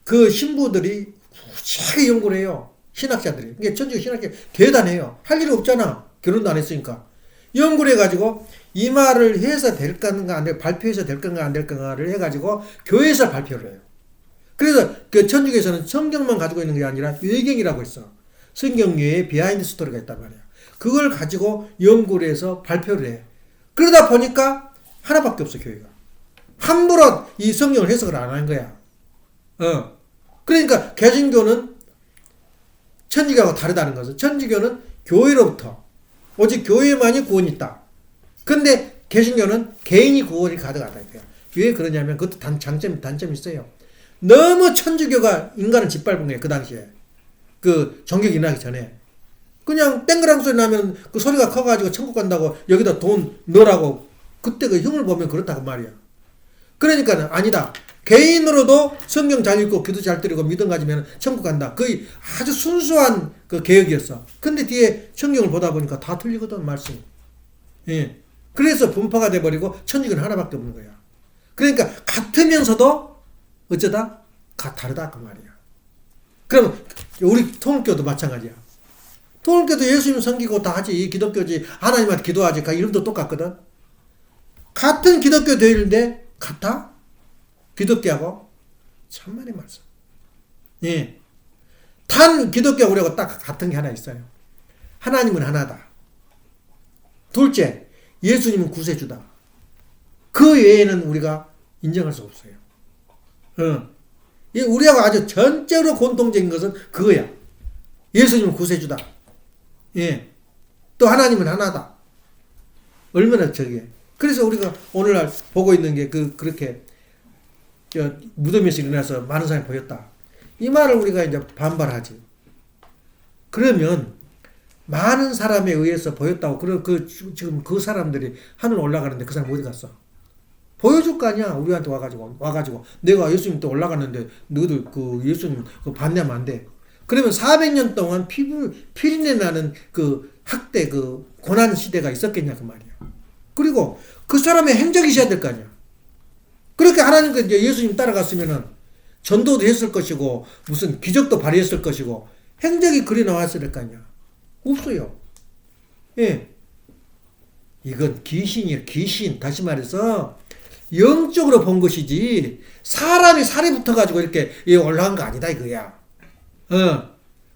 그 신부들이 무지하게 연구를 해요. 신학자들이. 이게 천주교 신학자 대단해요. 할 일이 없잖아. 결혼도 안 했으니까. 연구를 해가지고 이 말을 해서 될 건가 안 될, 발표해서 될 건가 안 될 건가를 해가지고 교회에서 발표를 해요. 그래서 그 천주교에서는 성경만 가지고 있는 게 아니라 외경이라고 있어. 성경 외에 비하인드 스토리가 있단 말이야. 그걸 가지고 연구를 해서 발표를 해. 그러다 보니까 하나밖에 없어, 교회가. 함부로 이 성경을 해석을 안 하는 거야. 그러니까 개신교는 천주교하고 다르다는 것은, 천주교는 교회로부터 오직 교회만이 구원이 있다. 근데 개신교는 개인이 구원이 가득하다 이거야. 왜 그러냐면 그것도 단점이 있어요. 너무 천주교가 인간을 짓밟은 거예요. 그 당시에. 그 종교가 일어나기 전에. 그냥 땡그랑 소리 나면 그 소리가 커가지고 천국 간다고 여기다 돈 넣으라고 그때 그 형을 보면 그렇다고 말이야. 그러니까는 아니다. 개인으로도 성경 잘 읽고 기도 잘 드리고 믿음 가지면 천국 간다. 거의 아주 순수한 그 개혁이었어. 근데 뒤에 성경을 보다 보니까 다 틀리거든, 말씀이. 예. 그래서 분파가 돼버리고 천주교는 하나밖에 없는 거야. 그러니까 같으면서도 어쩌다 다르다 그 말이야. 그럼 우리 통일교도 마찬가지야. 통일교도 예수님 섬기고 다 하지. 기독교지. 하나님한테 기도하지. 그 이름도 똑같거든. 같은 기독교 교회인데 같아? 기독교하고? 참말이 말씀. 예. 단 기독교하고 우리하고 딱 같은 게 하나 있어요. 하나님은 하나다. 둘째, 예수님은 구세주다. 그 외에는 우리가 인정할 수 없어요. 우리하고 아주 전적으로 공통적인 것은 그거야. 예수님은 구세주다. 예. 또 하나님은 하나다. 얼마나 저기에. 그래서 우리가 오늘날 보고 있는 게 그렇게 무덤에서 일어나서 많은 사람이 보였다. 이 말을 우리가 이제 반발하지. 그러면 많은 사람에 의해서 보였다고. 지금 그 사람들이 하늘 올라가는데 그 사람 어디 갔어? 보여줄 거 아니야. 우리한테 와가지고 내가 예수님 또 올라갔는데 너희들 그 예수님 그 반대하면 안 돼. 그러면 400년 동안 피리내 나는 그 학대 그 고난 시대가 있었겠냐 그 말이야. 그리고 그 사람의 행적이 있어야 될 거 아니야. 그렇게 하나님께 이제 예수님 따라갔으면은 전도도 했을 것이고 무슨 기적도 발휘했을 것이고 행적이 그리 나왔을 거 아니야. 없어요. 예. 이건 귀신이에요. 귀신. 다시 말해서 영적으로 본 것이지 사람이 살이 붙어가지고 이렇게 올라간 거 아니다 이거야.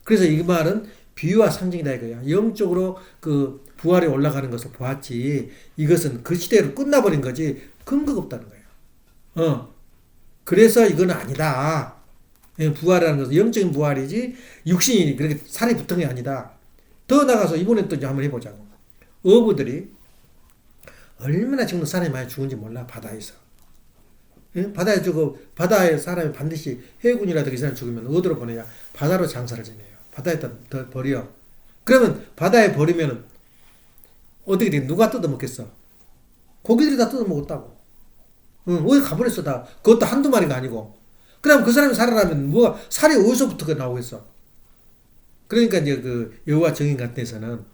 그래서 이 말은 비유와 상징이다 이거야. 영적으로 그 부활에 올라가는 것을 보았지 이것은 그 시대로 끝나버린 거지 근거가 없다는 거야. 그래서 이건 아니다. 부활이라는 것은 영적인 부활이지 육신이 그렇게 살이 붙은 게 아니다. 더 나가서 이번엔 또 이제 한번 해보자고. 어부들이 얼마나 지금 사람이 많이 죽은지 몰라 바다에서. 예? 바다에 죽고 바다에 사람이 반드시 해군이라든가 이 사람 죽으면 어디로 보내냐? 바다로 장사를 지내요. 바다에다 더 버려. 그러면 바다에 버리면은 어떻게 돼? 누가 뜯어먹겠어? 고기들이 다 뜯어먹었다고. 어디 가버렸어 다. 그것도 한두 마리가 아니고. 그럼 그 사람이 살아나면 뭐가 살이 어디서부터 나오겠어? 그러니까 이제 그 여호와 증인 같은 데서는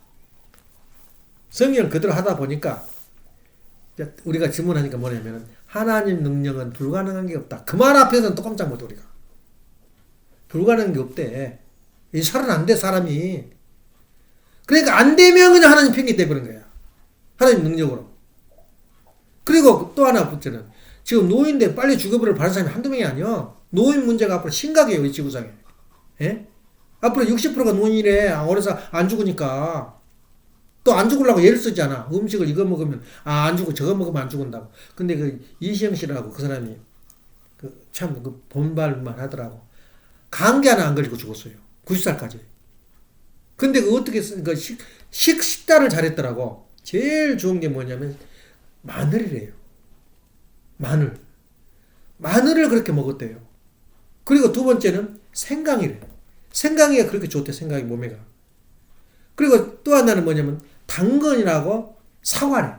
성경을 그대로 하다 보니까 우리가 질문하니까 뭐냐면은 하나님 능력은 불가능한 게 없다. 그 말 앞에서는 또 깜짝 못해 우리가. 불가능한 게 없대. 이 살은 안 돼 사람이. 그러니까 안 되면 그냥 하나님 핑계 대버린 거야. 하나님 능력으로. 그리고 또 하나 붙자는 지금 노인데 빨리 죽어버릴 바른 사람이 한두 명이 아니야. 노인 문제가 앞으로 심각해요 이 지구상에. 예? 앞으로 60%가 노인이래. 어려서 안 죽으니까. 또 안 죽으려고 예를 쓰잖아. 음식을 이거 먹으면 안 죽고 저거 먹으면 안 죽는다고. 근데 그 이시영 씨라고 그 사람이 참 그 본발만 하더라고. 감기 하나 안 걸리고 죽었어요. 90살까지. 근데 그 어떻게 그 식단을 잘했더라고. 제일 좋은 게 뭐냐면 마늘이래요. 마늘을 그렇게 먹었대요. 그리고 두 번째는 생강이래. 생강이가 그렇게 좋대. 생강이 몸에가. 그리고 또 하나는 뭐냐면 당근이라고 사과래.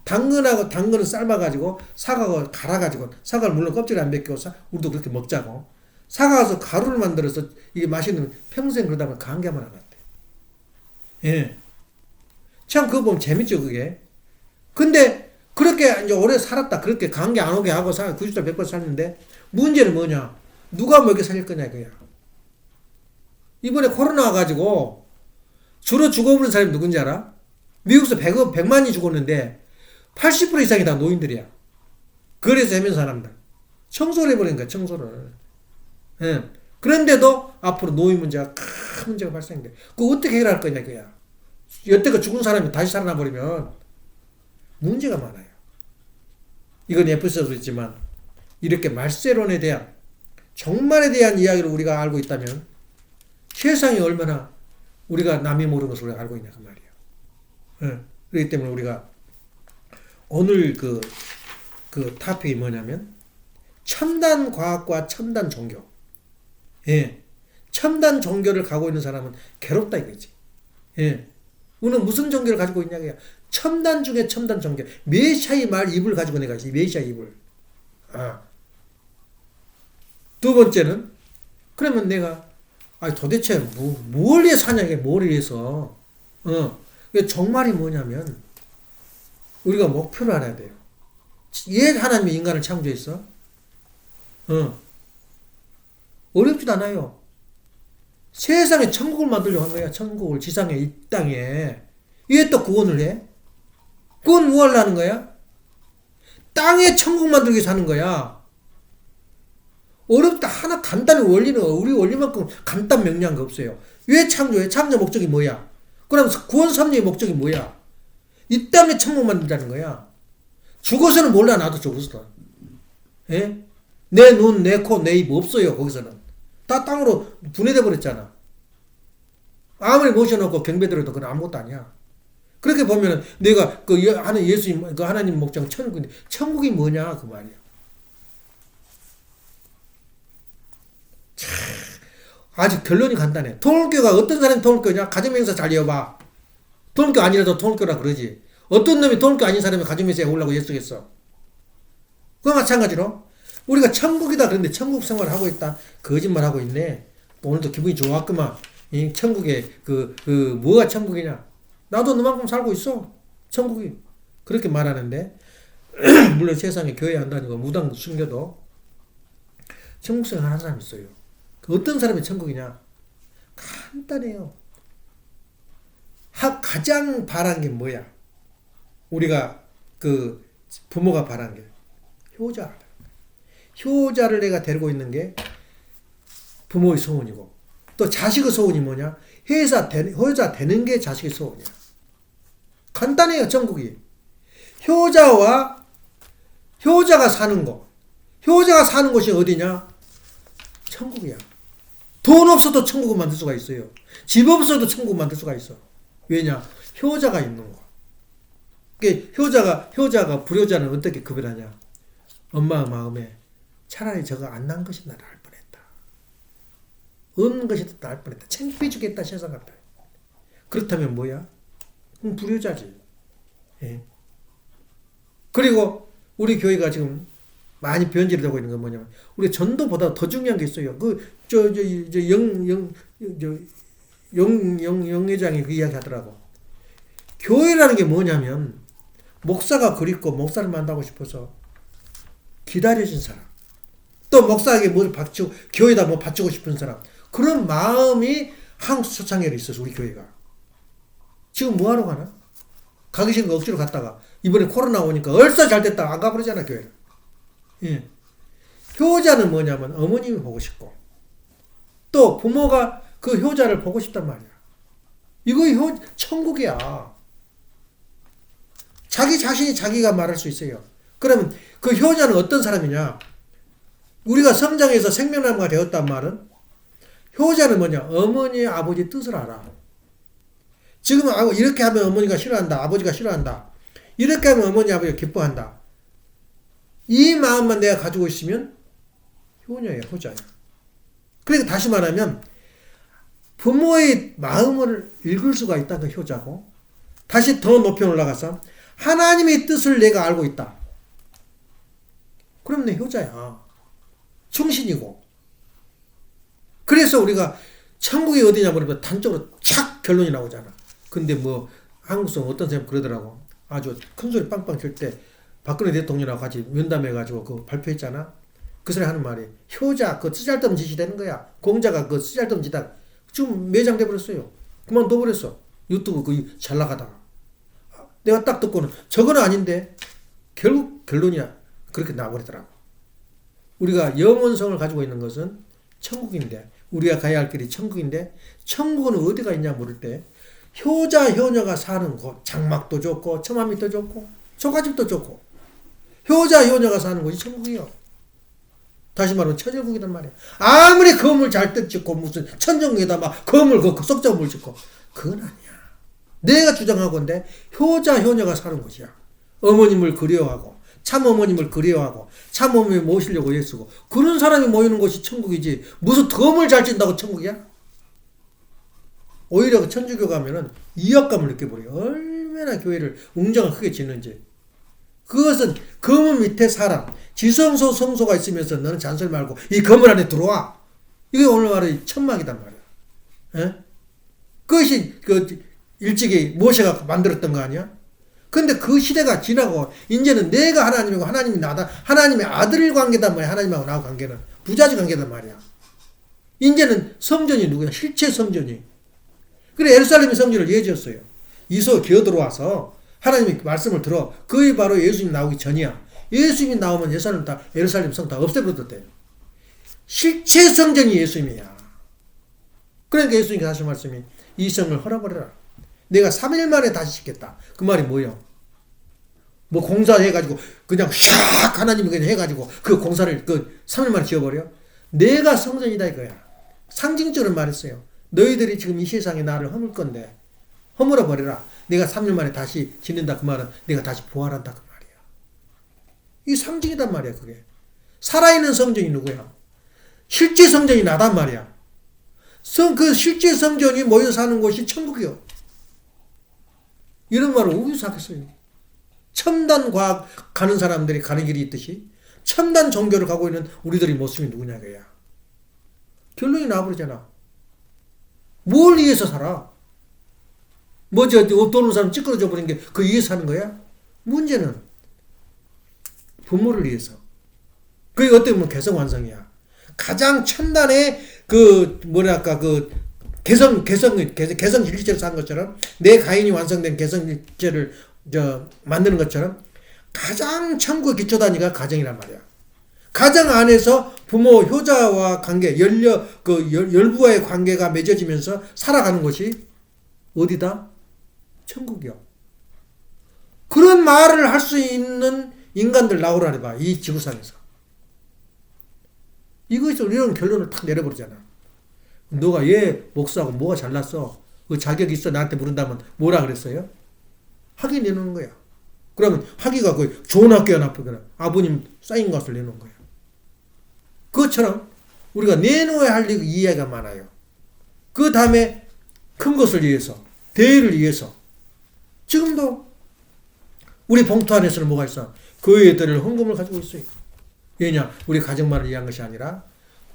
당근은 삶아가지고 사과하고 갈아가지고 사과를 물론 껍질을 안 벗기고 우리도 그렇게 먹자고. 사과에서 가루를 만들어서 이게 맛있는 평생 그러다 보면 감기만 안 왔대. 예. 참 그거 보면 재밌죠 그게. 근데 그렇게 이제 오래 살았다. 그렇게 감기 안 오게 하고 90살 100번 살는데 문제는 뭐냐? 누가 먹여 살릴 거냐 이거야. 이번에 코로나 와가지고 주로 죽어버린 사람이 누군지 알아? 미국에서 100만이 죽었는데 80% 이상이 다 노인들이야. 거리에서 헤맨 사람들. 청소를 해버린 거야, 청소를. 예. 그런데도 앞으로 노인 문제가 큰 문제가 발생돼. 그거 어떻게 해결할 거냐, 그야. 여태껏 죽은 사람이 다시 살아나버리면 문제가 많아요. 이건 에피소드도 있지만, 이렇게 말세론에 대한, 종말에 대한 이야기를 우리가 알고 있다면, 세상이 얼마나 우리가 남이 모르는 것을 우리가 알고 있냐, 그 말이에요. 예. 그렇기 때문에 우리가 오늘 그 토픽이 뭐냐면, 첨단 과학과 첨단 종교. 예. 첨단 종교를 가고 있는 사람은 괴롭다 이거지. 예. 우리는 무슨 종교를 가지고 있냐고요? 첨단 중에 첨단 종교. 메시아의 말 입을 가지고 내가 있지. 메시아의 입을. 아. 두 번째는, 그러면 내가, 도대체 뭘 위해 사냐, 이게 뭘 위해서. 종말이 뭐냐면, 우리가 목표를 알아야 돼요. 왜 하나님이 인간을 창조했어? 어렵지도 않아요. 세상에 천국을 만들려고 한 거야. 천국을 지상에 이 땅에. 왜 또 구원을 해? 그건 뭐 하려는 거야? 땅에 천국 만들기 위해서 하는 거야. 어렵다. 하나 간단히 원리는 우리 원리만큼 간단 명료한 거 없어요. 왜 창조해? 창조 목적이 뭐야? 그럼 구원 섭리의 목적이 뭐야? 이 땅에 천국 만들자는 거야. 죽어서는 몰라. 나도 죽었어. 예? 내 눈, 내 코, 내 입 없어요. 거기서는. 다 땅으로 분해돼 버렸잖아. 아무리 모셔놓고 경배드려도 그건 아무것도 아니야. 그렇게 보면은 내가 하는 예수님, 하나님 목적은 천국인데, 천국이 뭐냐? 그 말이야. 참, 아직 결론이 간단해. 통일교가 어떤 사람이 통일교냐? 가정명사 잘 이어봐. 통일교 아니라도 통일교라 그러지. 어떤 놈이 통일교 아닌 사람이 가정명사에 오려고 예수겠어. 그거 마찬가지로 우리가 천국이다 그런데 천국 생활을 하고 있다. 거짓말 하고 있네. 오늘도 기분이 좋았구만. 천국에 뭐가 천국이냐? 나도 너만큼 살고 있어. 천국이. 그렇게 말하는데 물론 세상에 교회 안 다니고 무당 숨겨도 천국 생활 하는 사람이 있어요. 어떤 사람이 천국이냐? 간단해요. 가장 바란 게 뭐야? 우리가 부모가 바란 게 효자. 효자를 내가 데리고 있는 게 부모의 소원이고, 또 자식의 소원이 뭐냐? 효자 되는 게 자식의 소원이야. 간단해요, 천국이. 효자가 사는 곳. 효자가 사는 곳이 어디냐? 천국이야. 돈 없어도 천국을 만들 수가 있어요. 집 없어도 천국을 만들 수가 있어. 왜냐? 효자가 있는 거. 효자가 불효자는 어떻게 구별하냐? 엄마 마음에 차라리 저거 안 난 것이 나를 알 뻔했다. 없는 것이 더 나을 뻔했다. 창피해 주겠다 세상 앞에. 그렇다면 뭐야? 불효자지. 예. 그리고 우리 교회가 지금 많이 변질이 되고 있는 건 뭐냐면, 우리 전도보다 더 중요한 게 있어요. 영회장이 그 이야기 하더라고. 교회라는 게 뭐냐면, 목사가 그립고 목사를 만나고 싶어서 기다려진 사람. 또 목사에게 뭘 바치고, 교회에다 뭐 바치고 싶은 사람. 그런 마음이 한국 초창기에 있어서 우리 교회가. 지금 뭐하러 가나? 가기 싫은 거 억지로 갔다가, 이번에 코로나 오니까 얼싸 잘 됐다. 안 가버리잖아, 교회. 예. 효자는 뭐냐면 어머님이 보고 싶고, 또 부모가 그 효자를 보고 싶단 말이야. 이거 천국이야. 자기 자신이 자기가 말할 수 있어요. 그러면 그 효자는 어떤 사람이냐? 우리가 성장해서 생명나무가 되었단 말은, 효자는 뭐냐? 어머니, 아버지 뜻을 알아. 지금 이렇게 하면 어머니가 싫어한다. 아버지가 싫어한다. 이렇게 하면 어머니, 아버지가 기뻐한다. 이 마음만 내가 가지고 있으면 효녀예요, 효자예요. 그러니까 다시 말하면 부모의 마음을 읽을 수가 있다는 게 효자고, 다시 더 높이 올라가서 하나님의 뜻을 내가 알고 있다. 그럼 내 효자야. 충신이고. 그래서 우리가 천국이 어디냐 물으면 단적으로 착 결론이 나오잖아. 근데 뭐 한국성 어떤 사람 그러더라고. 아주 큰 소리 빵빵 칠 때 박근혜 대통령하고 같이 면담해가지고 그 발표했잖아. 그 사람이 하는 말이, 효자 그 쓰잘데없는 짓이 되는 거야. 공자가 그 쓰잘데없는 짓 지금 매장돼 버렸어요. 그만둬 버렸어. 유튜브 그 잘 나가다가. 내가 딱 듣고는 저건 아닌데 결국 결론이야. 그렇게 나와버리더라고. 우리가 영원성을 가지고 있는 것은 천국인데 우리가 가야 할 길이 천국인데 천국은 어디가 있냐 물을 때 효자 효녀가 사는 곳 장막도 좋고 처마밑도 좋고 초가집도 좋고 효자 효녀가 사는 곳이 천국이요. 다시 말하면 천일국이란 말이야. 아무리 건물 잘 짓고 무슨 천정에다 막 건물 그 석자물 짓고 그건 아니야. 내가 주장하건대 효자 효녀가 사는 곳이야. 어머님을 그리워하고 참 어머님을 그리워하고 참 어머니 모시려고 애쓰고 그런 사람이 모이는 곳이 천국이지 무슨 건물 잘 짓는다고 천국이야? 오히려 천주교 가면은 이악감을 느껴버려. 얼마나 교회를 웅장하게 크게 짓는지. 그것은 건물 밑에 사람 지성소 성소가 있으면서 너는 잔소리 말고 이 건물 안에 들어와. 이게 오늘 말의 천막이단 말이야. 에? 그것이 그 일찍이 모세가 만들었던 거 아니야? 근데 그 시대가 지나고 이제는 내가 하나님이고 하나님이 나다. 하나님의 아들 관계단 말이야. 하나님하고 나하고 관계는 부자지 관계단 말이야. 이제는 성전이 누구야? 실체 성전이. 그래 예루살렘의 성전을 예지었어요. 이소 기어 들어와서 하나님의 말씀을 들어. 그게 바로 예수님 나오기 전이야. 예수님이 나오면 예루살렘 성 다 없애버렸대요. 실체 성전이 예수님이야. 그러니까 예수님께서 하신 말씀이 이 성을 헐어버려라. 내가 3일 만에 다시 짓겠다. 그 말이 뭐예요? 뭐 공사해가지고 그냥 샥 하나님이 그냥 해가지고 그 공사를 그 3일 만에 지어버려? 내가 성전이다 이거야. 상징적으로 말했어요. 너희들이 지금 이 세상에 나를 허물 건데 허물어 버려라. 내가 3일 만에 다시 짓는다 그 말은 내가 다시 부활한다 그 말이야. 이 상징이단 말이야 그게. 살아있는 성전이 누구야? 실제 성전이 나단 말이야. 그 실제 성전이 모여 사는 곳이 천국이요. 이런 말을 어디서 하겠어요? 첨단 과학 가는 사람들이 가는 길이 있듯이 첨단 종교를 가고 있는 우리들의 모습이 누구냐 그야. 결론이 나와버리잖아. 뭘 위해서 살아? 돈 없는 사람 찌끄러져 버린 게 그 위해서 사는 거야? 문제는 부모를 위해서. 그게 어떻게 보면 개성완성이야. 가장 첨단의 개성일체를 산 것처럼 내 가인이 완성된 개성일체를 만드는 것처럼 가장 천국의 기초단위가 가정이란 말이야. 가정 안에서 부모 효자와 관계, 열부와의 관계가 맺어지면서 살아가는 것이 어디다? 천국이요. 그런 말을 할 수 있는 인간들 나오라 해봐. 이 지구상에서. 이것이 이런 결론을 탁 내려버리잖아. 너가 얘 목사하고 뭐가 잘났어? 그 자격이 있어? 나한테 물은다면 뭐라 그랬어요? 학위 내놓는 거야. 그러면 학위가 거의 좋은 학교에 나쁘거나 아버님 쌓인 것을 내놓은 거야. 그것처럼 우리가 내놓아야 할 이해가 많아요. 그 다음에 큰 것을 위해서, 대의를 위해서. 지금도 우리 봉투 안에서는 뭐가 있어? 교회에 드릴 헌금을 가지고 있어요. 왜냐? 우리 가정만을 위한 것이 아니라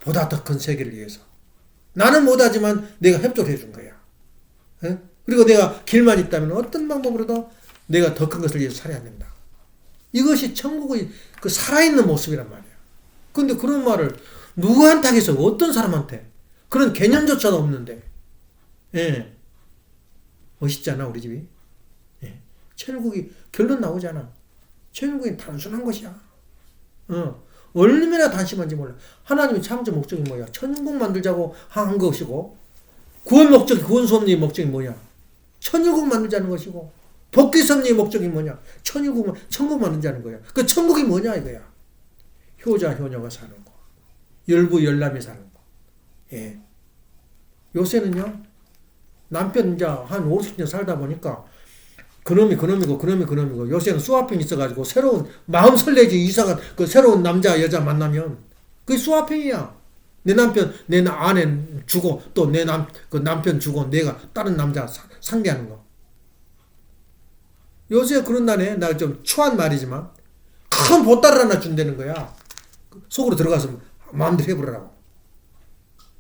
보다 더 큰 세계를 위해서. 나는 못하지만 내가 협조를 해준 거야. 에? 그리고 내가 길만 있다면 어떤 방법으로도 내가 더 큰 것을 위해서 살아야 된다. 이것이 천국의 그 살아있는 모습이란 말이야. 근데 그런 말을 누구한테 하겠어? 어떤 사람한테? 그런 개념조차도 없는데. 예. 멋있잖아, 우리 집이. 예. 천국이 결론 나오잖아. 천국이 단순한 것이야. 얼마나 단심한지 몰라. 하나님의 창조 목적이 뭐야? 천국 만들자고 한 것이고, 구원 수업의 목적이 뭐야? 천국 만들자는 것이고, 복귀 섭리의 목적이 뭐냐? 천국 만들자는 거야. 그 천국이 뭐냐 이거야? 효자 효녀가 사는 거, 열부 열남이 사는 거. 예. 요새는요, 남편 이제 한 50년 살다 보니까 그놈이고 요새는 수화평 있어가지고 새로운 마음 설레지 이상한 그 새로운 남자 여자 만나면 그게 수화평이야. 내 남편 내 아내 주고 또 내 남편 주고 내가 다른 남자 상대하는 거. 요새 그런 날에 나 좀 추한 말이지만 큰 보따리 하나 준다는 거야. 속으로 들어가서 마음대로 해보라고.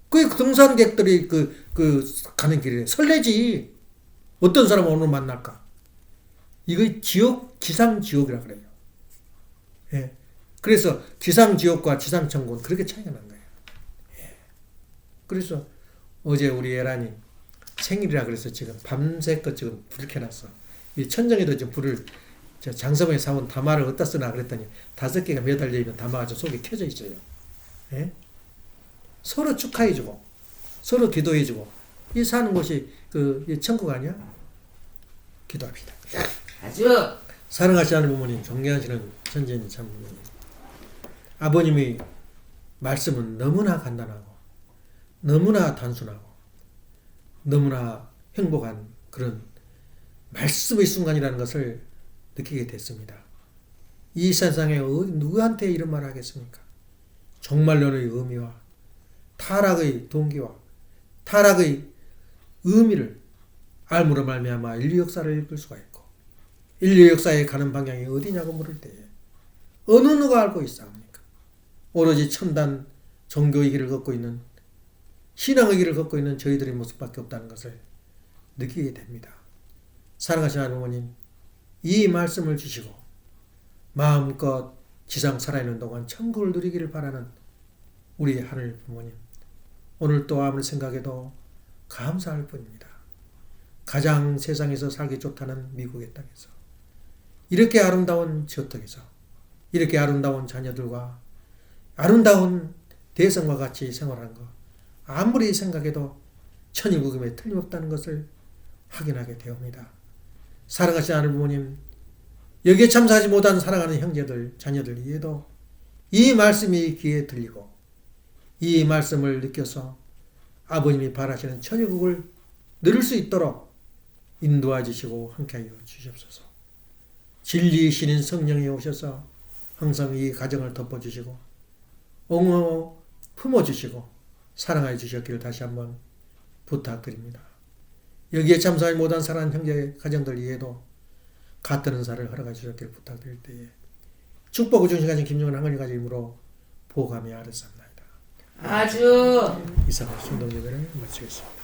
그게 등산객들이 가는 길에 설레지. 어떤 사람을 오늘 만날까? 이거 지상지옥이라 그래요. 예. 그래서 지상지옥과 지상천국은 그렇게 차이가 난 거예요. 예. 그래서 어제 우리 애란이 생일이라 그래서 지금 밤새껏 지금 불을 켜놨어. 이 천정에도 지금 불을 저 장서방에 사온 다마를 어디다 쓰나 그랬더니 5개가 매달려 있는 다마가 저 속에 켜져 있어요. 예? 서로 축하해주고 서로 기도해주고 이 사는 곳이 이 천국 아니야? 기도합니다. 아주 사랑하시는 부모님, 존경하시는 천재님 참부모님, 아버님의 말씀은 너무나 간단하고 너무나 단순하고 너무나 행복한 그런 말씀의 순간이라는 것을 느끼게 됐습니다. 이 세상에 누구한테 이런 말을 하겠습니까? 종말론의 의미와 타락의 동기와 타락의 의미를 알므로 말미암아 인류 역사를 읽을 수가 있고 인류 역사에 가는 방향이 어디냐고 물을 때에 어느 누가 알고 있사옵니까? 오로지 첨단 종교의 길을 걷고 있는 신앙의 길을 걷고 있는 저희들의 모습밖에 없다는 것을 느끼게 됩니다. 사랑하시는 하나님, 이 말씀을 주시고 마음껏 지상 살아있는 동안 천국을 누리기를 바라는 우리 하늘 부모님, 오늘 또 아무리 생각해도 감사할 뿐입니다. 가장 세상에서 살기 좋다는 미국의 땅에서 이렇게 아름다운 저택에서 이렇게 아름다운 자녀들과 아름다운 대성과 같이 생활하는 것, 아무리 생각해도 천일국임에 틀림없다는 것을 확인하게 되옵니다. 사랑하시는 하늘 부모님, 여기에 참석하지 못한 사랑하는 형제들, 자녀들 위에도 이 말씀이 귀에 들리고 이 말씀을 느껴서 아버님이 바라시는 천일국을 누릴 수 있도록 인도해 주시고 함께하여 주시옵소서. 진리의 신인 성령이 오셔서 항상 이 가정을 덮어주시고 옹호 품어주시고 사랑하여 주셨기를 다시 한번 부탁드립니다. 여기에 참석하지 못한 사랑하는 형제 가정들 위에도 같은 은사를 허락해 주셨기를 부탁드릴 때에 축복을 주신 가정 김정은 한건이 가정이므로 보감이 아뢰사옵나이다. 아주 이상으로 순동 예배를 마치겠습니다.